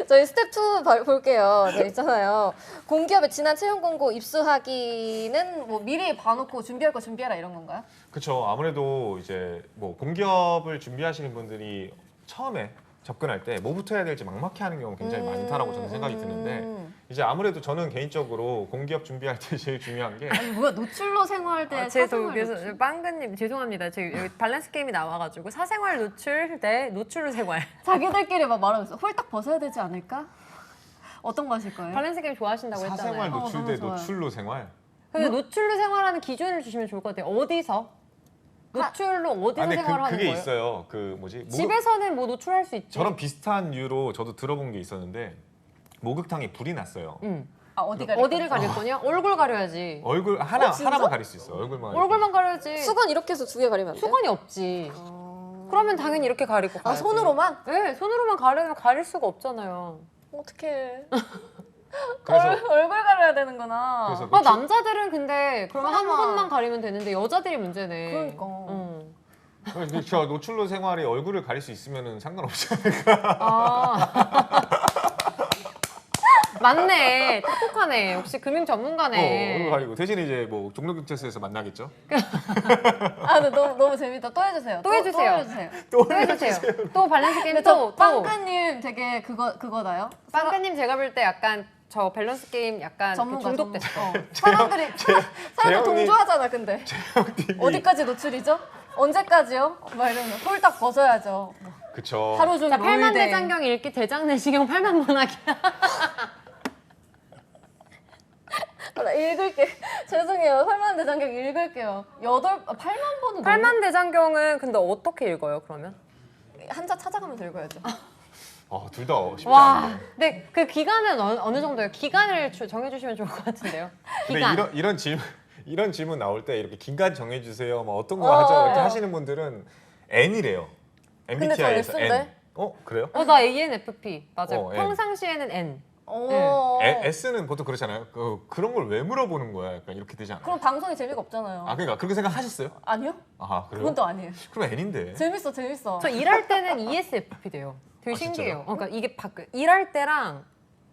저희 스텝 2 볼게요. 저 있잖아요. 공기업에 지난 채용 공고 입수하기는 뭐 미리 봐놓고 준비할 거 준비해라 이런 건가요? 그렇죠. 아무래도 이제 뭐 공기업을 준비하시는 분들이 처음에 접근할 때 뭐부터 해야 될지 막막해하는 경우 굉장히 많다라고 저는 생각이 드는데 이제 아무래도 저는 개인적으로 공기업 준비할 때 제일 중요한 게 아니 뭐야 노출로 생활 때 사생활 그래서 노출? 빵근님 죄송합니다. 저희 여기 밸런스 게임이 나와가지고 사생활 노출 대 노출로 생활. 자기들끼리 막 말하면서 홀딱 벗어야 되지 않을까? 어떤 거 하실 거예요? 밸런스 게임 좋아하신다고 사생활 했잖아요. 노출 너무 대 좋아요. 노출로 생활. 근데 노출로 생활하는 기준을 주시면 좋을 것 같아요. 어디서? 노출로 어디서 근데 생활하는 그게 거예요? 있어요. 그 뭐지? 집에서는 뭐 노출할 수 있지. 저런 비슷한 이유로 저도 들어본 게 있었는데 목욕탕에 불이 났어요. 어디가 어디를 가릴 거냐? 얼굴 가려야지. 얼굴 진짜? 하나만 가릴 수 있어. 얼굴만. 얼굴만 가려야지. 수건 이렇게 해서 2개 가리면 안 돼? 수건이 없지. 그러면 당연히 이렇게 가리고 가야지. 손으로만? 네, 손으로만 가리면 가릴 수가 없잖아요. 어떡해. 그래서 얼굴 가려야 되는구나. 그래서 노출- 남자들은 근데 그러면 한 하나만. 번만 가리면 되는데 여자들이 문제네. 그러니까. 저 노출로 생활에 얼굴을 가릴 수 있으면은 상관없지 않을까. 맞네. 똑똑하네. 역시 금융 전문가네. 얼굴 가리고 대신에 이제 뭐 종로경찰서에서 만나겠죠. 근데 너무 재밌다. 또 해주세요. 또 해주세요. 또 해주세요. 또 해주세요. 또 밸런스 게임 근데 저 또. 빵크님 되게 그거나요? 빵크님 제가 볼 때 약간 저 밸런스 게임 약간 전문가 중독됐어. 사람들이 재영님. 동조하잖아. 근데 어디까지 노출이죠? 언제까지요? 막 이러면 홀딱 벗어야죠. 그쵸. 하루 종일 자, 팔만 놀대. 대장경 읽기 대장 내시경 8만 번하기. 나 읽을게. 죄송해요. 8만 대장경 읽을게요. 8만 번은 8만 대장경은 근데 어떻게 읽어요, 그러면? 한자 찾아가면서 읽어야죠. 둘 다 쉽지 와, 않은데. 근데 그 기간은 어느 정도예요? 기간을 정해주시면 좋을 것 같은데요. 근데 기간. 이런 질문 나올 때 이렇게 긴간 정해주세요. 뭐 어떤 거 하죠? 이렇게 하시는 분들은 N이래요. 근데 저 MBTI에서 N. S인데? 그래요? 나 ENFP 맞아요. N. 평상시에는 N. S는 보통 그렇잖아요. 그런 걸 왜 물어보는 거야? 약간 이렇게 되지 않아요? 그럼 방송이 재미가 없잖아요. 그러니까 그렇게 생각하셨어요? 아니요? 아하, 그래요? 그건 또 아니에요. 그럼 N인데. 재밌어. 저 일할 때는 ESFP 돼요. 되게 신기해요. 그러니까 이게 일할 때랑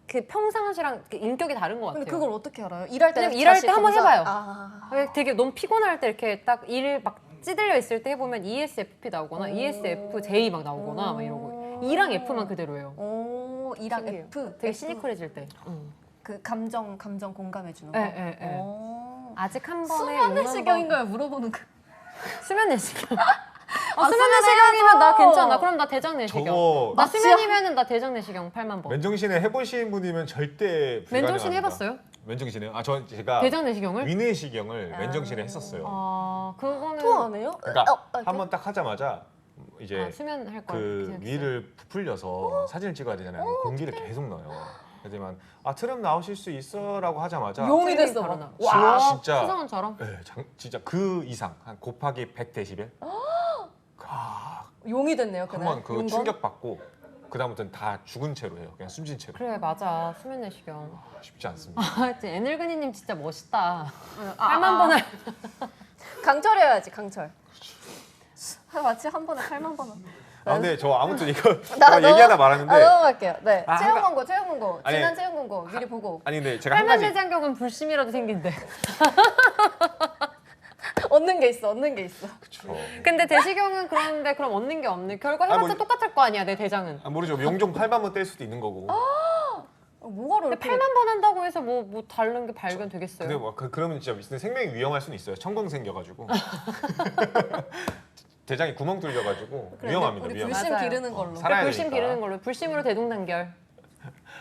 그 평상시랑 그 인격이 다른 것 같아요. 근데 그걸 어떻게 알아요? 일할 때 그냥 일할 다시 때 한번 검사- 해봐요. 아. 되게 너무 피곤할 때 이렇게 딱 일 막 찌들려 있을 때 해보면 ESFP 나오거나 ESFJ 막 나오거나 막 이러고 E랑 F만 그대로예요. 오, E랑 신기해요. F. 되게 시니컬해질 때. 그 감정 공감해 주는 거. 네. 오. 아직 한 번에 수면 6만 번- 내시경인가요? 물어보는 거. 수면 내시경. 아, 수면 내시경이면 나 괜찮아. 그럼 나 대장 내시경. 저거 나 수면이면은 나 대장 내시경 8만 번. 맨정신에 해보신 분이면 절대 불가능합니다. 맨정신 해봤어요? 맨정신에요? 제가 대장 내시경을? 위내시경을 맨정신에 했었어요. 아 그거는 토 안 해요? 그러니까 한 번 딱 하자마자 이제 아, 수면 할 걸. 그 생각했어요. 위를 부풀려서 사진을 찍어야 되잖아요. 공기를 계속 넣어요. 하지만 트름 나오실 수 있어라고 하자마자 용이 됐어. 바로 나. 막. 와, 와. 진짜 수상원처럼. 네, 진짜 그 이상 한 곱하기 100데시벨 용이 됐네요. 그날. 한번 그 용건? 충격 받고 그 다음부터는 다 죽은 채로 해요. 그냥 숨진 채로. 그래 맞아 수면 내시경. 쉽지 않습니다. 아 애늙은이님 진짜 멋있다. 아, 8만 번을. 강철해야지 강철. 마치 한 번에 8만 번을. 근데 저 아무튼 이거 나 제가 얘기하다 말았는데 넘어갈게요. 네. 아, 체형 한가- 공고. 아니, 지난 체형 공고 미리 보고. 아니 근데 제가 한 8만 가지 내장경은 불심이라도 생긴대. 얻는 게 있어. 그쵸. 근데 대시경은 그런데 그럼 얻는 게 없네. 결과 해봤자 뭐- 똑같을 거 아니야 내 대장은. 모르죠. 용종 8만 번 뗄 수도 있는 거고. 뭐가 근데 이렇게 8만 번 한다고 해서 뭐 다른 게 발견되겠어요? 근데 뭐 그러면 진짜 생명이 위험할 수는 있어요. 천공 생겨가지고 대장에 구멍 뚫려가지고 그래, 위험합니다. 우리 위험. 불심 맞아요. 기르는 걸로. 살아야 불심 되니까. 기르는 걸로 불심으로 대동단결.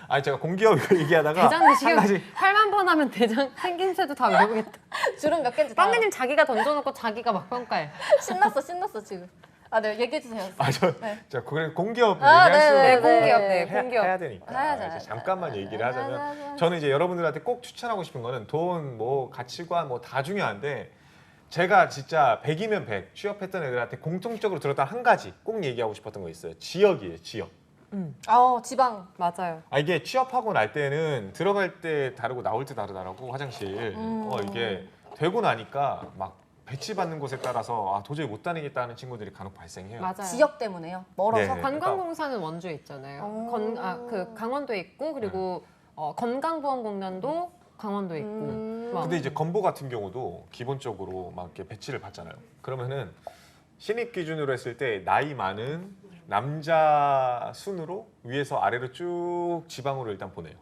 아니 제가 공기업 이거 얘기하다가 대장 내시경 한 가지 8만 번 하면 대장 생김새도 다 외우겠다. 줄은 몇 개인지 다. 빵그님 자기가 던져놓고 자기가 막 평가해. 신났어 지금. 아, 네, 얘기해 주세요. 네. 저 그래 공기업 아, 얘기할 수 네, 공기업, 네. 공기업. 해야 되니까 해야죠. 이제 잠깐만 얘기를 하자면 하자면 저는 이제 여러분들한테 꼭 추천하고 싶은 거는 돈, 뭐 가치관 뭐 다 중요한데 제가 진짜 100이면 100 취업했던 애들한테 공통적으로 들었던 한 가지 꼭 얘기하고 싶었던 거 있어요. 지역이에요, 지역. 지방. 맞아요. 이게 취업하고 날 때는 들어갈 때 다르고 나올 때 다르더라고 화장실. 이게 되고 나니까 막 배치받는 곳에 따라서 도저히 못 다니겠다는 친구들이 간혹 발생해요. 맞아요. 지역 때문에요. 멀어서. 네. 관광공사는 원주에 있잖아요. 그 강원도에 있고 그리고 건강보험공단도 강원도에 있고. 막. 근데 이제 건보 같은 경우도 기본적으로 막 이렇게 배치를 받잖아요. 그러면은 신입 기준으로 했을 때 나이 많은 남자 순으로 위에서 아래로 쭉 지방으로 일단 보내요.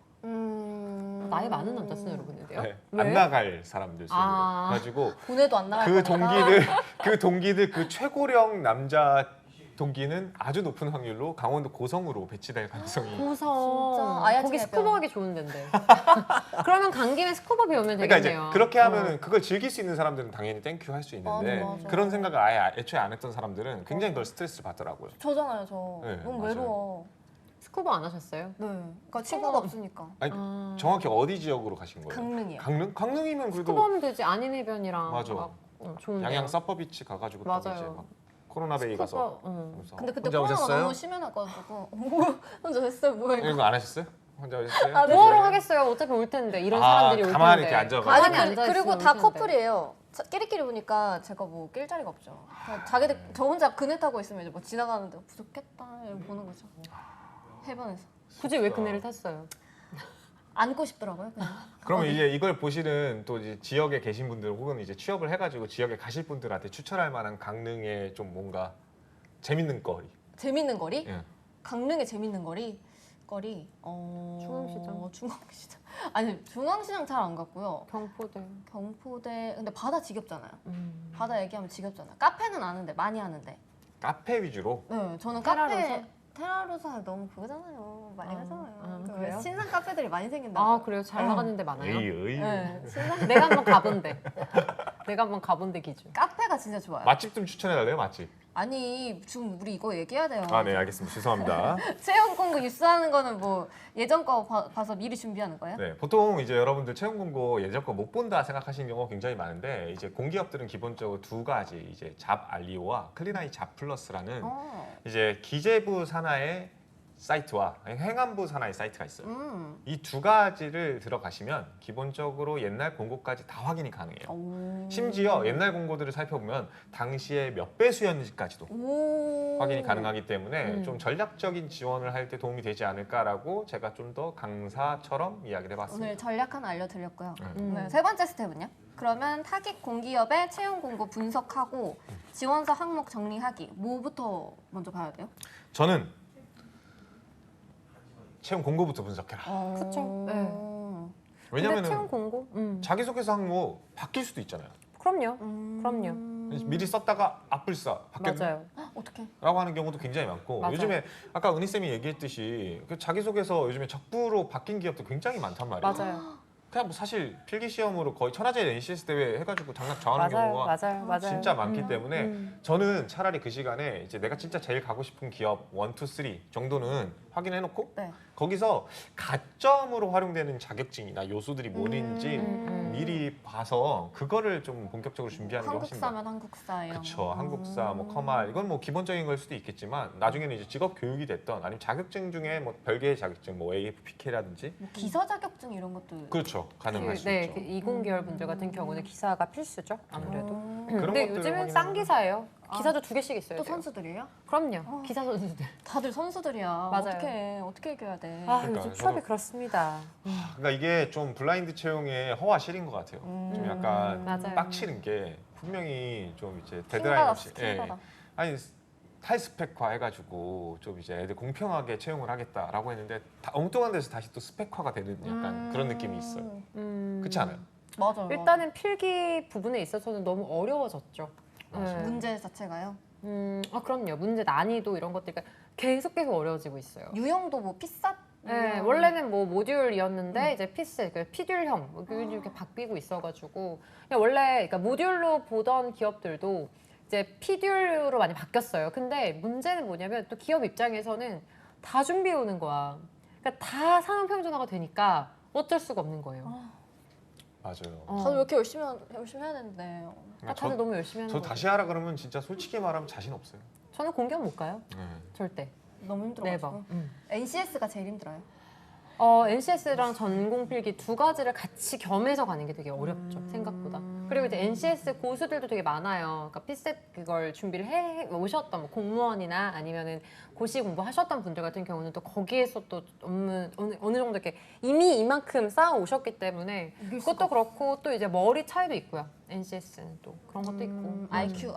나이 많은 남자 순으로 보는데요. 네, 왜? 안 나갈 사람들 순으로. 아. 그래가지고 군에도 안 나갈 그 거니까. 동기들 그 최고령 남자 동기는 아주 높은 확률로 강원도 고성으로 배치될 가능성이. 고성. 진짜 아야채 거기 해변. 스쿠버 하기 좋은 데인데. 그러면 간 김에 스쿠버 배우면 그러니까 이제 되겠네요. 그렇게 하면은 그걸 즐길 수 있는 사람들은 당연히 땡큐 할 수 있는데 맞아. 그런 생각을 아예 애초에 안 했던 사람들은 굉장히 덜 스트레스를 받더라고요. 저잖아요, 저. 네, 너무 맞아요. 외로워. 스쿠버 안 하셨어요? 네. 그러니까 친구가 없으니까. 아니 정확히 어디 지역으로 가신 거예요? 강릉이요. 강릉? 강릉이면 스쿠버 그래도 하면 되지. 안인해변이랑 맞아. 막 좋은데. 양양 서퍼비치 가가지고 또 맞아요. 이제 막 코로나베이 가서 하면서 근데 그때 혼자 코로나가 오셨어요? 너무 심해가지고 혼자 됐어요, 뭐야 이거. 이거 안 하셨어요? 혼자 오셨어요? 네. 뭐하러 하겠어요? 어차피 올 텐데 이런 사람들이 올 텐데. 가만히 이렇게 앉아가지고. 아니 가만히 앉아있으면 그리고 올 다 텐데. 커플이에요. 끼리끼리 보니까 제가 뭐 낄 자리가 없죠. 자기들 저 혼자 그네 타고 있으면 이제 뭐 지나가는데 부족했다 이러고 보는 거죠. 해변에서 굳이 왜 그네를 탔어요? 안고 싶더라고요. 그냥. 그러면 이제 이걸 보시는 또 이제 지역에 계신 분들 혹은 이제 취업을 해가지고 지역에 가실 분들한테 추천할 만한 강릉의 좀 뭔가 재밌는 거리. 재밌는 거리? 예. 강릉에 재밌는 거리? 중앙시장. 중앙시장. 아니 중앙시장 잘 안 갔고요. 경포대. 경포대 근데 바다 지겹잖아요. 바다 얘기하면 지겹잖아. 카페는 아는데 많이 하는데. 카페 위주로. 네, 저는 테라로사? 카페 테라로사 너무 그거잖아요. 많이 가잖아요. 그 그래요? 신상 카페들이 많이 생긴다. 아 그래요? 잘 나가는 데 많아요? 에이. 네, 신상 내가 한번 가본 데. 내가 한번 가본 데 기준. 카페가 진짜 좋아요. 맛집 좀 추천해 달래요, 맛집. 아니 지금 우리 이거 얘기해야 돼요. 네, 알겠습니다. 죄송합니다. 체험 공부 입수하는 거는 뭐 예전 거 봐서 미리 준비하는 거예요? 네, 보통 이제 여러분들 채용 공고 예전 거 못 본다 생각하시는 경우가 굉장히 많은데 이제 공기업들은 기본적으로 두 가지 이제 잡 알리오와 클린아이 잡 플러스라는 이제 기재부 산하의 사이트와 행안부 산하의 사이트가 있어요. 이 두 가지를 들어가시면 기본적으로 옛날 공고까지 다 확인이 가능해요. 심지어 옛날 공고들을 살펴보면 당시에 몇 배 수였는지까지도 확인이 가능하기 때문에 좀 전략적인 지원을 할 때 도움이 되지 않을까라고 제가 좀 더 강사처럼 이야기를 해봤습니다. 오늘 전략 하나 알려드렸고요. 네. 네, 세 번째 스텝은요? 그러면 타깃 공기업의 채용 공고 분석하고 지원서 항목 정리하기. 뭐부터 먼저 봐야 돼요? 저는 채용 공고부터 분석해라. 그쵸. 네. 근데 왜냐면은 채용 공고? 자기소개서 항목 바뀔 수도 있잖아요. 그럼요. 그럼요. 미리 썼다가 앞불싸 바뀌었네. 맞아요. 어떻게? 라고 하는 경우도 굉장히 많고 맞아요. 요즘에 아까 은희쌤이 얘기했듯이 그 자기소개서 요즘에 적부로 바뀐 기업도 굉장히 많단 말이에요. 맞아요. 그냥 뭐 사실 필기시험으로 거의 천하제일 NCS 대회 해가지고 장난 정하는 경우가 맞아요. 진짜 많기 때문에 음. 저는 차라리 그 시간에 이제 내가 진짜 제일 가고 싶은 기업 1, 2, 3 정도는 확인해놓고 네. 거기서 가점으로 활용되는 자격증이나 요소들이 뭐인지 미리 봐서 그거를 좀 본격적으로 준비하는 게 훨씬 더 한국사면 한국사예요. 그렇죠. 한국사, 뭐 커말 이건 뭐 기본적인 걸 수도 있겠지만 나중에는 이제 직업 교육이 됐던 아니면 자격증 중에 뭐 별개의 자격증, 뭐 AFPK라든지 뭐 기사 자격증 이런 것도. 그렇죠. 가능할 수 네, 있죠. 그 이공계열 분들 같은 경우는 기사가 필수죠. 아무래도. 그런 근데 것들을 요즘은 싼 확인하면- 기사예요. 기사도 2개씩 있어요. 또 선수들이에요? 그럼요. 기사 선수들. 다들 선수들이야. 맞아요. 어떻게 이겨야 돼? 아, 그러니까 요즘 저도- 취업이 그렇습니다. 그러니까 이게 좀 블라인드 채용의 허와실인 것 같아요. 좀 약간 맞아요. 빡치는 게 분명히 좀 이제 데드라인 킹받았어, 없이 킹받아. 아니 탈스펙화 해가지고 좀 이제 애들 공평하게 채용을 하겠다라고 했는데 다 엉뚱한 데서 다시 또 스펙화가 되는 약간 그런 느낌이 있어요. 그렇지 않아요? 맞아요. 일단은 필기 부분에 있어서는 너무 어려워졌죠. 맞아요. 문제 자체가요. 그럼요. 문제 난이도 이런 것들이 계속 어려워지고 있어요. 유형도 뭐 피싸. 네, 원래는 뭐 모듈이었는데 이제 피스, 그 피듈형 뭐 이렇게 바뀌고 있어가지고 그냥 원래 그러니까 모듈로 보던 기업들도 이제 피듈로 많이 바뀌었어요. 근데 문제는 뭐냐면 또 기업 입장에서는 다 준비해 오는 거야. 그러니까 다 상용 평준화가 되니까 어쩔 수가 없는 거예요. 맞아요. 다들 왜 이렇게 열심히 해야 되는데. 아, 다들 너무 열심히 하는 저 거죠. 다시 하라 그러면 진짜 솔직히 말하면 자신 없어요. 저는 공기업 못 가요. 네. 절대. 너무 힘들어가지고. 네버. NCS가 제일 힘들어요. NCS랑 전공 필기 두 가지를 같이 겸해서 가는 게 되게 어렵죠, 생각보다. 그리고 이제 NCS 고수들도 되게 많아요. 그러니까 피셋 그걸 준비를 해 오셨던 뭐 공무원이나 아니면은 고시 공부하셨던 분들 같은 경우는 또 거기에서 또 어느 정도 이렇게 이미 이만큼 쌓아 오셨기 때문에 이길 수가 그것도 그렇고 또 이제 머리 차이도 있고요. NCS는 또 그런 것도 있고. IQ.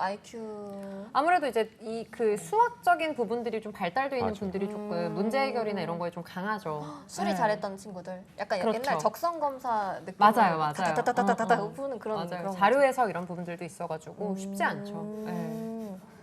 아무래도 이제 이 그 수학적인 부분들이 좀 발달되어 있는 맞아. 분들이 조금 문제 해결이나 이런 거에 좀 강하죠. 수리 네. 잘했던 친구들. 약간 그렇죠. 옛날 적성 검사 느낌. 맞아요. 다다다다다다 어, 어. 푸는 그런. 맞아요. 그런 자료 해석 이런 부분들도 있어가지고 쉽지 않죠. 네.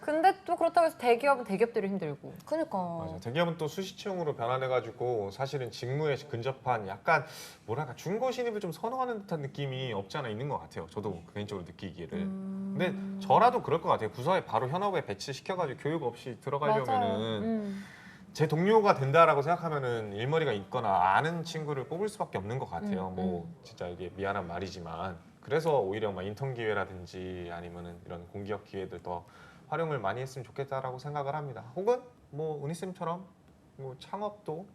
근데 또 그렇다고 해서 대기업은 대기업대로 힘들고. 그니까. 맞아. 대기업은 또 수시 채용으로 변환해가지고 사실은 직무에 근접한 약간 뭐랄까 중고 신입을 좀 선호하는 듯한 느낌이 없지 않아 있는 것 같아요. 저도 개인적으로 느끼기를. 근데 저라도 그럴 것 같아요. 부서에 바로 현업에 배치시켜가지고 교육 없이 들어가려면은 제 동료가 된다라고 생각하면은 일머리가 있거나 아는 친구를 뽑을 수밖에 없는 것 같아요. 뭐 진짜 이게 미안한 말이지만 그래서 오히려 막 인턴 기회라든지 아니면은 이런 공기업 기회들 더 활용을 많이 했으면 좋겠다라고 생각을 합니다. 혹은 뭐 은희쌤처럼 뭐 창업도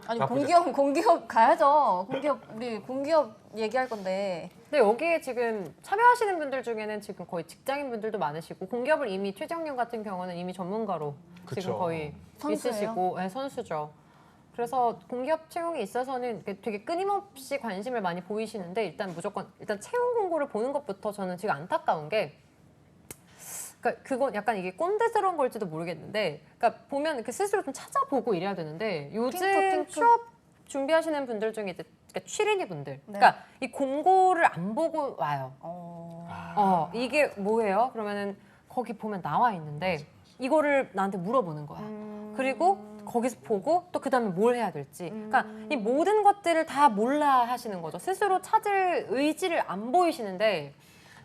아니 나쁘지 공기업 가야죠. 우리 공기업 얘기할 건데. 근데 여기에 지금 참여하시는 분들 중에는 지금 거의 직장인 분들도 많으시고 공기업을 이미 최정님 같은 경우는 이미 전문가로 그쵸. 지금 거의 선수예요? 있으시고 네, 선수죠. 그래서 공기업 채용에 있어서는 되게 끊임없이 관심을 많이 보이시는데 일단 채용 공고를 보는 것부터 저는 지금 안타까운 게 그러니까 그건 약간 이게 꼰대스러운 걸지도 모르겠는데 그러니까 보면 이렇게 스스로 좀 찾아보고 이래야 되는데 요즘 핑크. 취업 준비하시는 분들 중에 이제 그러니까 취린이 분들 네. 그러니까 이 공고를 안 보고 와요. 이게 뭐예요? 그러면은 거기 보면 나와 있는데 이거를 나한테 물어보는 거야. 그리고 거기서 보고 또 그다음에 뭘 해야 될지. 그러니까 이 모든 것들을 다 몰라 하시는 거죠. 스스로 찾을 의지를 안 보이시는데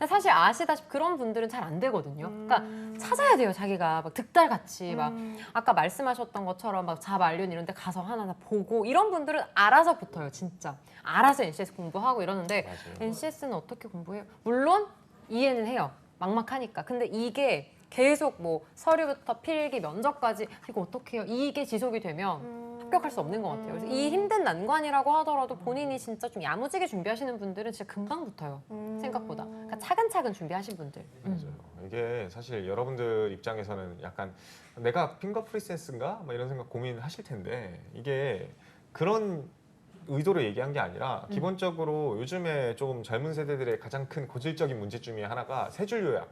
사실 아시다시피 그런 분들은 잘 안 되거든요. 그러니까 찾아야 돼요. 자기가 막 득달같이 막 아까 말씀하셨던 것처럼 막 잡 알륜 이런 데 가서 하나하나 보고 이런 분들은 알아서 붙어요. 진짜. 알아서 NCS 공부하고 이러는데 맞아요. NCS는 어떻게 공부해요? 물론 이해는 해요. 막막하니까. 근데 이게 계속 뭐 서류부터 필기, 면접까지 이거 어떻게 해요? 이게 지속이 되면 합격할 수 없는 것 같아요. 그래서 이 힘든 난관이라고 하더라도 본인이 진짜 좀 야무지게 준비하시는 분들은 진짜 금방 붙어요. 생각보다. 그러니까 차근차근 준비하신 분들. 맞아요. 이게 사실 여러분들 입장에서는 약간 내가 핑거 프리센스인가? 막 이런 생각 고민하실 텐데 이게 그런 의도로 얘기한 게 아니라 기본적으로 요즘에 좀 젊은 세대들의 가장 큰 고질적인 문제 중에 하나가 세 줄 요약.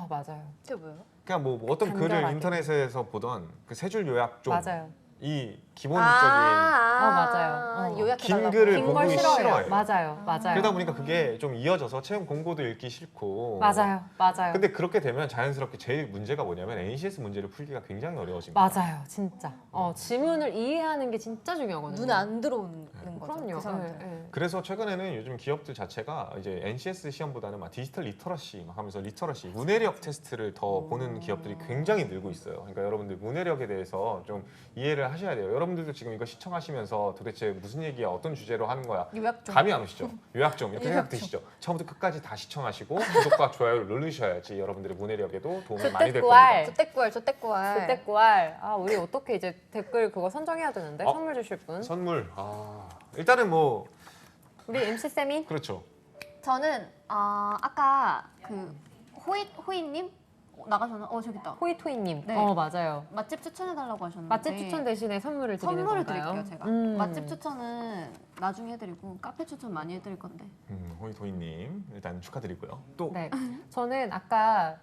맞아요. 그게 뭐예요? 그냥 뭐 어떤 글을 간결하게. 인터넷에서 보던 그 세 줄 요약 좀 맞아요. 이 기본적인 맞아요. 요약해달라고. 긴 글을 긴 보기 걸 싫어해요. 맞아요. 그러다 보니까 그게 좀 이어져서 채용 공고도 읽기 싫고. 맞아요. 근데 그렇게 되면 자연스럽게 제일 문제가 뭐냐면 NCS 문제를 풀기가 굉장히 어려워집니다. 맞아요. 진짜. 지문을 이해하는 게 진짜 중요하거든요. 눈에 안 들어오는 거죠. 그럼요. 그 사람들. 그래서 최근에는 요즘 기업들 자체가 이제 NCS 시험보다는 막 디지털 리터러시 막 하면서 리터러시 문해력 테스트를 더 보는 기업들이 굉장히 늘고 있어요. 그러니까 여러분들 문해력에 대해서 좀 이해를 하셔야 돼요. 여러분들도 지금 이거 시청하시면서 도대체 무슨 얘기야, 어떤 주제로 하는 거야, 요약 좀. 감이 안 오시죠? 요약 좀 이렇게 요약 생각 드시죠? 처음부터 끝까지 다 시청하시고 구독과 좋아요를 누르셔야지 여러분들의 문해력에도 도움이 많이 될 겁니다. 조떼꾸알. 조떼꾸알. 조떼꾸알. 우리 어떻게 이제 댓글 그거 선정해야 되는데 선물 주실 분. 선물. 일단은 뭐 우리 MC 쌤이 그렇죠. 저는 아까 그 호이님 나가셨나? 저기 있다. 호이토이님. 네. 맞아요. 맛집 추천해달라고 하셨는데 맛집 추천 대신에 선물을 드리는 선물을 건가요? 드릴게요 제가. 맛집 추천은 나중에 해드리고 카페 추천 많이 해드릴 건데. 호이토이님 일단 축하드리고요. 또 네. 저는 아까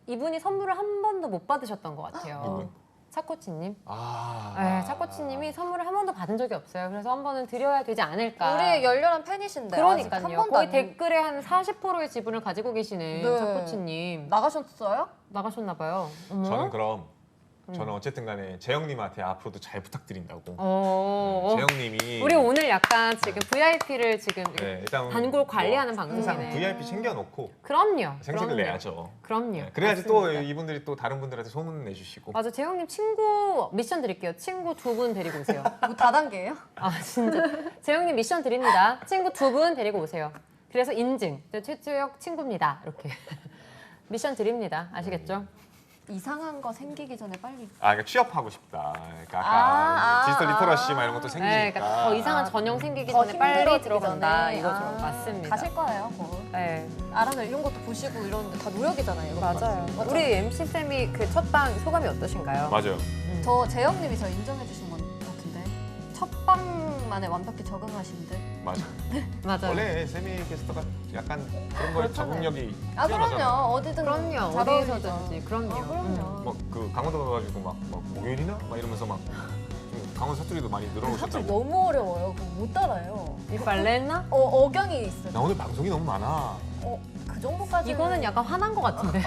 이분이 선물을 한 번도 못 받으셨던 것 같아요. 누구? 차코치님. 아. 네, 차코치님이 선물을 한 번도 받은 적이 없어요. 그래서 한 번은 드려야 되지 않을까. 우리 열렬한 팬이신데 아직 한 그러니까요. 번도 거의 안 댓글에 한 40%의 지분을 가지고 계시는 네. 차코치님. 나가셨어요? 나가셨나 봐요. 어머. 저는 그럼 저는 어쨌든 간에 재영님한테 앞으로도 잘 부탁드린다고. 재영님이 우리 오늘 약간 지금 VIP를 지금 네, 일단 단골 관리하는 항상 방송이네. VIP 챙겨놓고 그럼요. 생색을 내야죠. 그럼요. 네, 그래야지 또 맞습니다. 이분들이 또 다른 분들한테 소문 내주시고. 맞아, 재영님 친구 미션 드릴게요. 친구 2분 데리고 오세요. 이거 다단계예요? 진짜. 재영님 미션 드립니다. 친구 2분 데리고 오세요. 그래서 인증. 저 최주혁 친구입니다. 이렇게. 미션 드립니다. 아시겠죠? 이상한 거 생기기 전에 빨리. 그러니까 취업하고 싶다. 그러니까 아까 디지털 리터러시 막 이런 것도 생기니까. 네, 그러니까 더 이상한 전형 생기기 더 전에 빨리 힘들어지기 들어간다. 전에. 이거죠. 맞습니다. 가실 거예요. 네. 알아서 이런 것도 보시고 이런 다 노력이잖아요. 이런 거. 맞아요. 맞죠? 우리 MC 쌤이 그 첫방 소감이 어떠신가요? 맞아요. 저 재영님이 저 인정해 주신 것 같은데 첫 방만에 완벽히 적응하신 듯. 맞아. 맞아요. 원래 세미 캐스터가 약간 그런 거에 그렇잖아요. 적응력이 그럼요. 뛰어나잖아. 어디든 그럼요. 잘 어디서든지. 그럼요. 그럼요. 막 그 강원도 가가지고 막 목요일이나 막 이러면서 막 좀 강원 사투리도 많이 사실 늘어놓으셨다고. 너무 어려워요. 그거 못 따라요. 이 발레나? 억양이 있어요. 나 오늘 방송이 너무 많아. 그 정도까지. 이거는 약간 화난 것 같은데.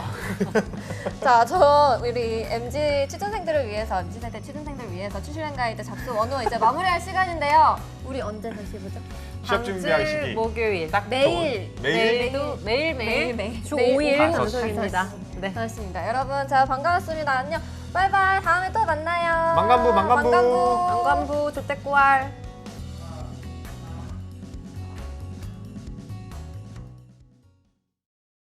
자, 저 우리 MZ 취준생들을 위해서 MZ 세대 취준생들을 위해서 추슈랭 가이드 잡수 원호 이제 마무리할 시간인데요. 우리 언제 다시 보죠? 시합 준비할 시기. 목요일. 딱 매일. 좋은- 매일. 매일매일 주 매일 5일 오후 방송입니다. 네. 그렇습니다. 여러분, 자 반가웠습니다. 안녕. 바이바이. 다음에 또 만나요. 망간부. 안관부 조떼꾸알.